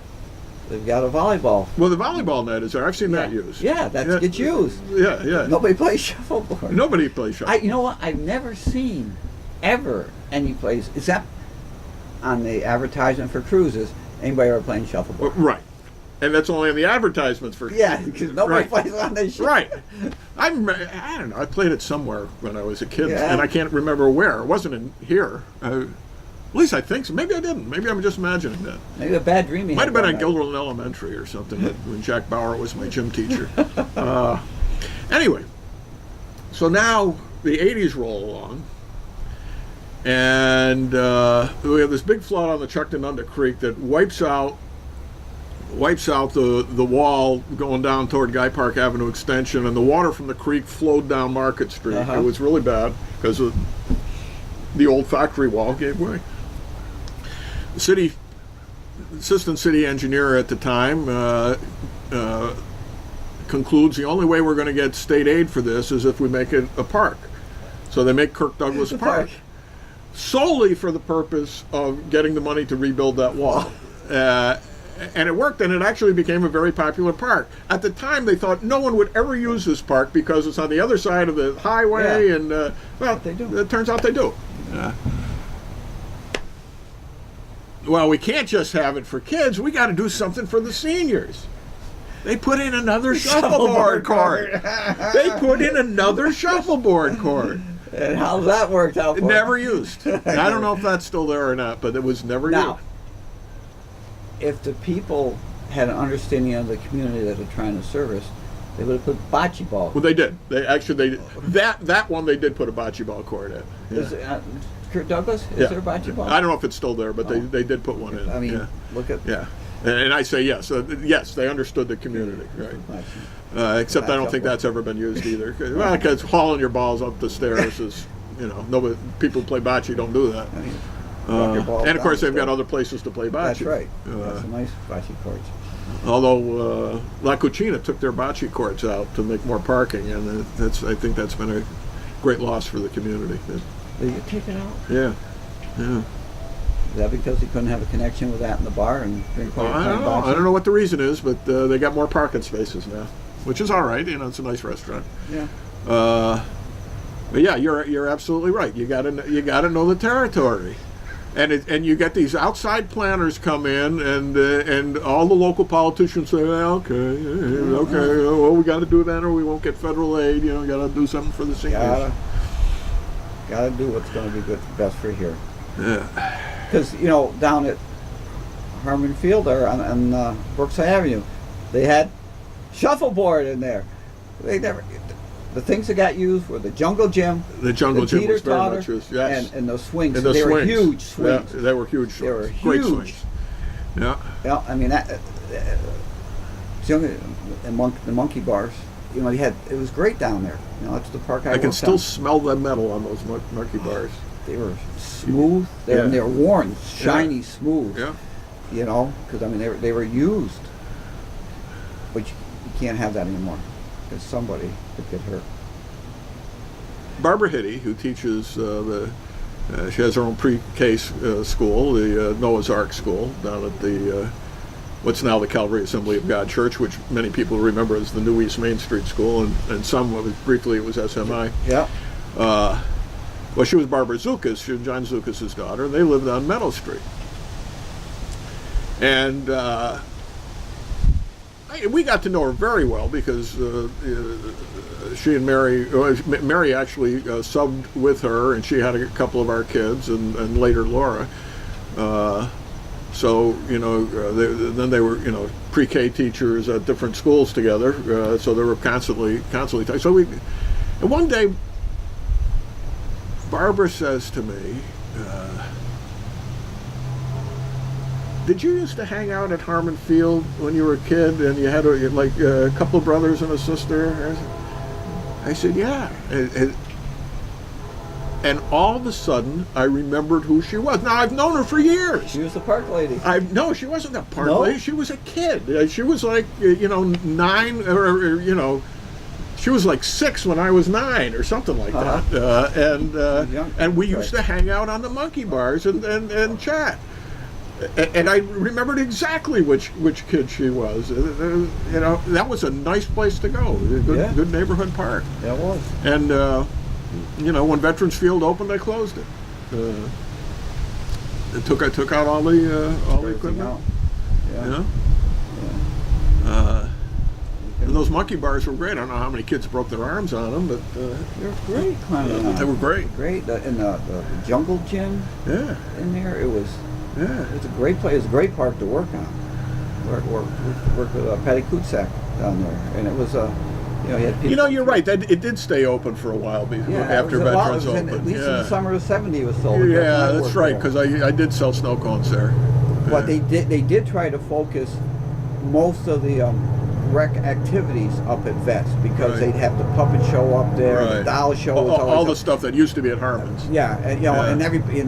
They've got a volleyball. Well, the volleyball net is there. I've seen that used. Yeah, gets used. Yeah. Nobody plays shuffleboard. Nobody plays shuffleboard. You know what? I've never seen ever any place. Is that on the advertisement for cruises, anybody ever playing shuffleboard. Right. And that's only in the advertisements for. Yeah, because nobody Right. plays on this shit. Right. I don't know. I played it somewhere when I was a kid, Yeah. and I can't remember where. It wasn't in here. At least I think so. Maybe I didn't. Maybe I'm just imagining that. Maybe a bad dream. Might have been on Gilderland Elementary or something when Jack Bauer was my gym teacher. Anyway, so now the 80s roll along, and we have this big flood on the Chuctanunda Creek that wipes out the wall going down toward Guy Park Avenue Extension, and the water from the creek flowed down Market Street. Uh-huh. It was really bad because the old factory wall gave way. The assistant city engineer at the time concludes the only way we're going to get state aid for this is if we make it a park. So they make Kirk Douglas Park solely for the purpose of getting the money to rebuild that wall. And it worked, and it actually became a very popular park. At the time, they thought no one would ever use this park because it's on the other side of the highway, Yeah. and well, They do. it turns out they do. Well, we can't just have it for kids. We got to do something for the seniors. They put in another shuffleboard court. They put in another shuffleboard court. And how's that worked out for you? Never used. I don't know if that's still there or not, but it was never Now, used. if the people had an understanding of the community that they're trying to service, they would have put bocce ball. Well, they did. That one they did put a bocce ball court in. Yeah. Is, Kurt Douglas, is Yeah. there a bocce ball? I don't know if it's still there, but Oh. they did put one in. I mean, yeah. look at Yeah. And I say yes. Yes, they understood the community, right? Except I don't think that's ever been used either. Well, because hauling your balls up the stairs is, nobody. People who play bocce don't do that. I mean, rock your ball And of course, down they've got the other places to play bocce. That's right. Got some nice bocce courts. Although La Cucina took their bocce courts out to make more parking, and I think that's been a great loss for the community. Did you take it out? Yeah. Is that because he couldn't have a connection with that in the bar and drink while I you're don't playing know. bocce? I don't know what the reason is, but they got more parking spaces now, which is all right. It's a nice restaurant. Yeah. But yeah, you're absolutely right. You gotta know the territory, and you get these outside planners come in, and all the local politicians say, well, okay, well, we got to do that, or we won't get federal aid. Got to do something for the seniors. Gotta do what's going to be good, best for here. Yeah. Because down at Harmon Field there on Brookside Avenue, they had shuffleboard in there. They never. The things that got used were the jungle gym, The jungle the gym was very teeter-totter, much used. Yes. and those swings. And the they were swings. huge swings. Yeah, they were huge swings. They were Great huge. swings. Yeah. Yeah, I mean that. The monkey bars. It was great down there. That's the park I can worked still on. smell the metal on those monkey bars. They were smooth. Yeah. And they were worn, shiny, smooth. Yeah. Because they were used. But you can't have that anymore because somebody could get hurt. Barbara Hitty, who teaches she has her own pre-K school, the Noah's Ark School, down at the what's now the Calvary Assembly of God Church, which many people remember as the New East Main Street School, and some of it, briefly it was SMI. Yeah. Well, she was Barbara Zukas, she was John Zukas' daughter, and they lived on Meadow Street. And we got to know her very well because she and Mary actually subbed with her, and she had a couple of our kids, and later Laura. So then they were pre-K teachers at different schools together. So they were constantly. So and one day, Barbara says to me, did you used to hang out at Harmon Field when you were a kid and you had a couple of brothers and a sister? I said, yeah. And all of a sudden, I remembered who she was. Now, I've known her for years. She was the park lady. No, she wasn't a park No? lady. She was a kid. She was like, 9 or she was like 6 when I was 9 or something like that. And we used to hang out on the monkey bars and chat. And I remembered exactly which kid she was. That was a nice place to go. Good neighborhood park. That was. And when Veterans Field opened, they closed it. I took out all the Everything equipment. out. Yeah. Yeah. Yeah. And those monkey bars were great. I don't know how many kids broke their arms on them, but They're great climbing on. they were great. Great. And the jungle gym Yeah, in there, it was yeah. a great place. It was a great park to work on. Work with Patty Kutsak down there, and it was you know, you had people. You know, you're right. That it did stay open for a while after Veterans opened. At least in yeah, the summer of '70 it was sold. yeah, that's right. Because I did sell snow cones there. But Yeah. they did try to focus most of the rec activities up at Vets because Right. they'd have the puppet show up there, the Right. doll show. Was all always the up. stuff that used to be at Harmon's. Yeah, and, you know, Yeah. and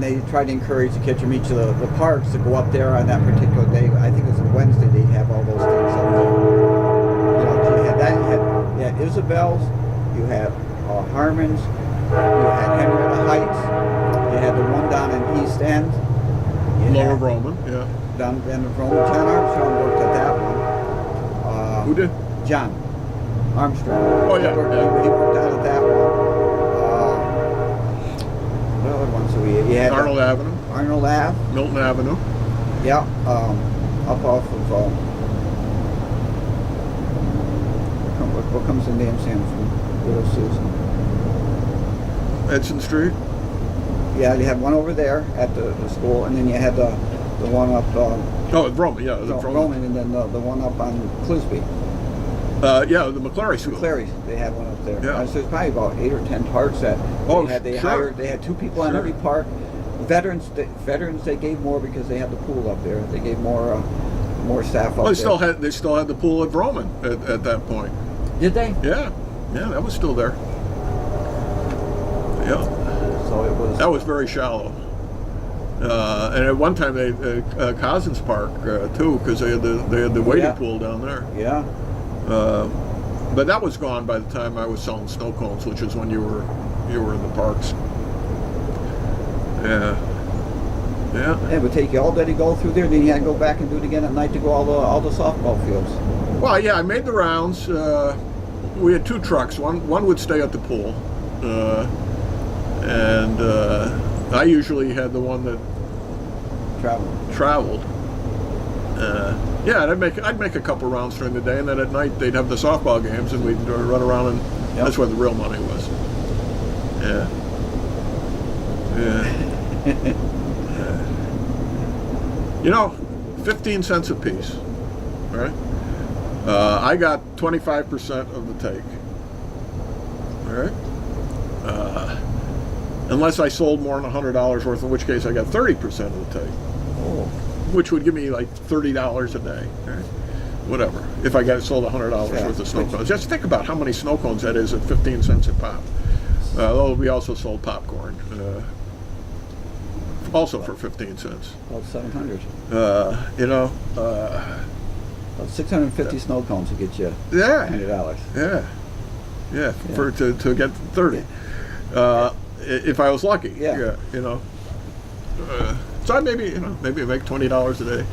they tried to encourage the kids from each of the parks to go up there on that particular day. I think it was a Wednesday. They'd have all those things up there. You know, so you had that. You had Isabel's. You had Harmon's. You had Henrietta Heights. You had the one down in East End. You Lower had- Roman. Yeah. Down in Rome. John Armstrong worked at that one. Who did? John Armstrong. Oh, yeah, He worked, yeah. he worked out at that one. What other ones do we? You had Arnold Avenue, Arnold Ave. Milton Avenue. Yeah. Up off of what comes in Dam Sam from Little Susan? Edson Street. Yeah, you had one over there at the school, and then you had the one up Oh, Roman. Yeah, the Roman, and then the one up on Clisby. Yeah, the McClary School. Clary's, they had one up there. Yeah. So there's probably about 8 or 10 parks that Oh, they sure. hired. They had 2 people on Sure. every park. Veterans they gave more because they had the pool up there. They gave more staff up Well, there. they still had the pool at Roman at that point. Did they? Yeah, yeah, that was still there. Yeah, So it was. that was very shallow. And at one time they Cousins Park too, because they had the wading Yeah. pool down there. Yeah. But that was gone by the time I was selling snow cones, which is when you were in the parks. Yeah, yeah. It would take you all day to go through there. Then you had to go back and do it again at night to go all the softball fields. Well, yeah, I made the rounds. We had 2 trucks. One would stay at the pool, and I usually had the one that traveled. Yeah, and I'd make a couple rounds during the day, and then at night they'd have the softball games, and we'd run around, and Yep. that's where the real money was. Yeah. Yeah. You know, 15 cents a piece, right? I got 25% of the take. All right. Unless I sold more than $100 worth, in which case I got 30% of the take, Oh. which would give me like $30 a day. Right? Whatever. If I got sold $100 Yeah. worth of snow cones, just think about how many snow cones that is at 15 cents a pop. Though we also sold popcorn, also for 15 cents. About 700. You know. About 650 snow cones will get you Yeah. $100. Yeah, yeah, for to get 30. If I was lucky. Yeah. You know. So I maybe make $20 a day.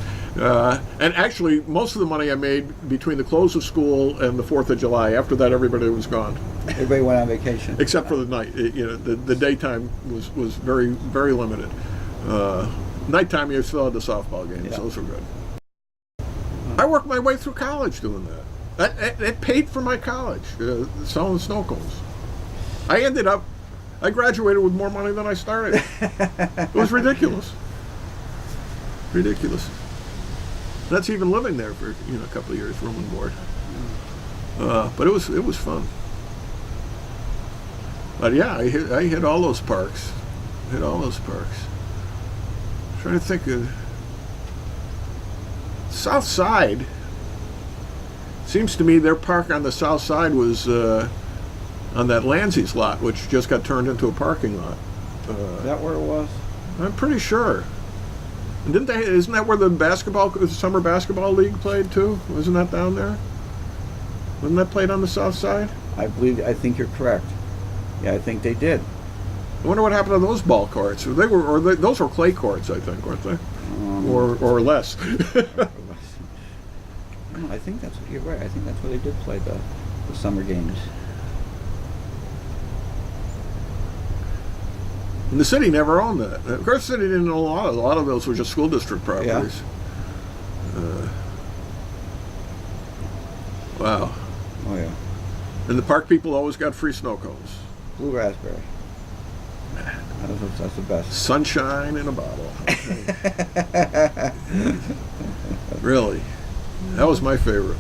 And actually, most of the money I made between the close of school and the 4th of July. After that, everybody was gone, Everybody went on vacation. except for the night. The daytime was very very limited. Nighttime, you still had the softball games. Yeah. Those were good. I worked my way through college doing that. It paid for my college, selling snow cones. I graduated with more money than I started. It was ridiculous. Ridiculous. That's even living there for a couple of years, room and board. But it was fun. But yeah, I hit all those parks. Trying to think of South Side. Seems to me their park on the south side was on that Lanzie's lot, which just got turned into a parking lot. Is that where it was? I'm pretty sure. And isn't that where the summer basketball league played too? Wasn't that down there? Wasn't that played on the south side? I think you're correct. Yeah, I think they did. I wonder what happened to those ball courts. Those were clay courts, I think, weren't they? Or less. No, I think you're right. I think that's where they did play the summer games. And the city never owned that. Of course, the city didn't own a lot. A lot of those were just school district properties. Wow. Oh yeah. And the park people always got free snow cones. Blue raspberry. That's the best. Sunshine in a bottle. Really. That was my favorite.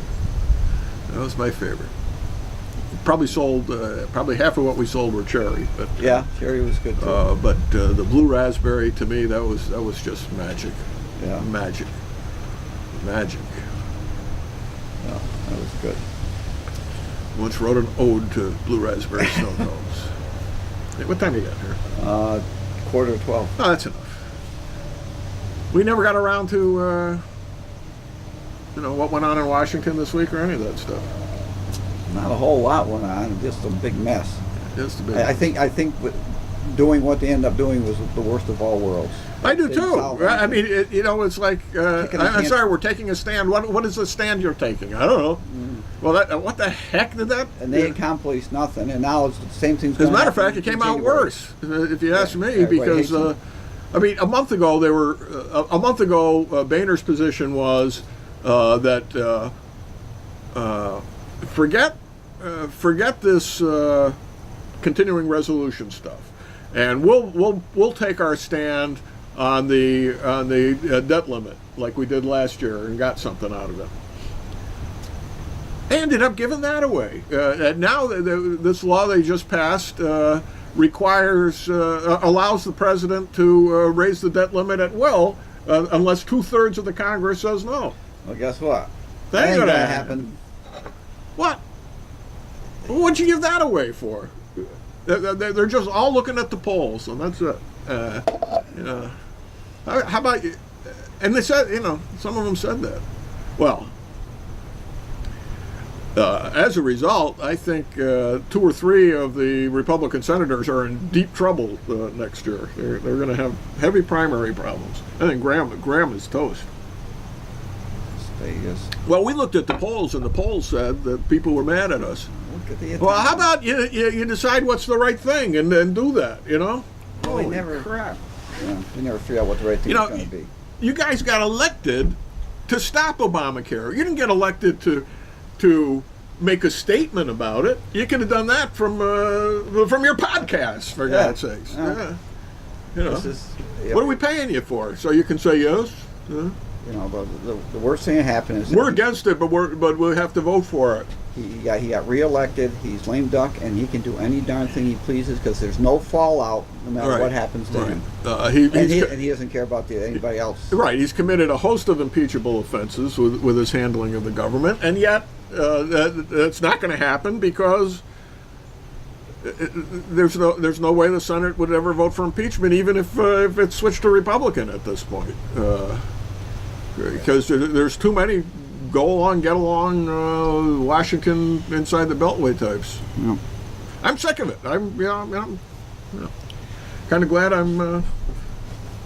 That was my favorite. Probably sold, probably half of what we sold were cherry. But, Yeah, cherry was good too. but the blue raspberry, to me, that was just magic. Yeah. Magic. Magic. Yeah, that was good. Once wrote an ode to blue raspberry snow cones. Hey, what time you got here? 11:45. Oh, that's enough. We never got around to, what went on in Washington this week or any of that stuff. Not a whole lot went on, just a big mess. Just a bit. I think doing what they ended up doing was the worst of all worlds. I do They too. solved I mean, anything. it's like Taking a I'm hand- sorry, we're taking a stand. What is the stand you're taking? I don't know. Well, what the heck did that? And they accomplished nothing, and now it's the same thing's As a going matter of fact, it came out worse, if you ask me, everybody because hates them. I mean, a month ago Boehner's position was that forget this continuing resolution stuff, and we'll take our stand on the debt limit like we did last year and got something out of it. They ended up giving that away. And now this law they just passed allows the president to raise the debt limit at will, unless 2/3 of the Congress says no. Well, guess what? That ain't ain't gonna gonna happen. What? What'd you give that away for? They're just all looking at the polls, and that's it. How about you? And they said, some of them said that. Well, as a result, I think 2 or 3 of the Republican senators are in deep trouble next year. They're going to have heavy primary problems. I think Graham is toast. Vegas. Well, we looked at the polls, and the polls said that people were mad at us. Look at the Well, how about you decide what's the right thing and then do that, Well, they Holy never- crap. Yeah, we never figure out what the right thing is going to be. You guys got elected to stop Obamacare. You didn't get elected to make a statement about it. You could have done that from your podcast, for God's sakes. Yeah. Yeah. This is, What are we paying you for? So you can say yes? the worst thing that happened is We're against it, but we have to vote for it. he got reelected. He's lame duck, and he can do any darn thing he pleases because there's no fallout no matter Right. what happens to him. He doesn't care about anybody else. Right, he's committed a host of impeachable offenses with his handling of the government, and yet that's not going to happen because there's no way the Senate would ever vote for impeachment, even if it switched to Republican at this point, because there's too many go along, get along, Washington inside the Beltway types. Yeah. I'm sick of it. I'm kind of glad I'm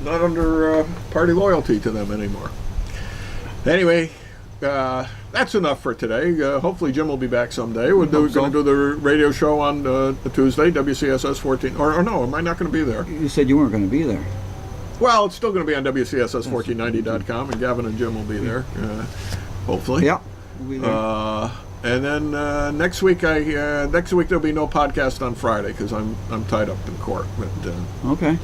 not under party loyalty to them anymore. Anyway, that's enough for today. Hopefully Jim will be back someday. We're going to do the radio show on Tuesday, WCSS 14. Or no, am I not going to be there? You said you weren't going to be there. Well, it's still going to be on WCSS1490.com, and Gavin and Jim will be there, hopefully. Yeah. We'll be there. And then next week there'll be no podcast on Friday because I'm tied up in court. But, Okay.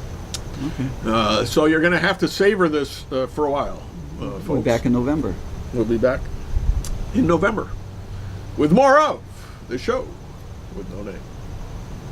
so you're going to have to savor this for a while, folks. We'll be back in November. We'll be back in November with more of the show with no name.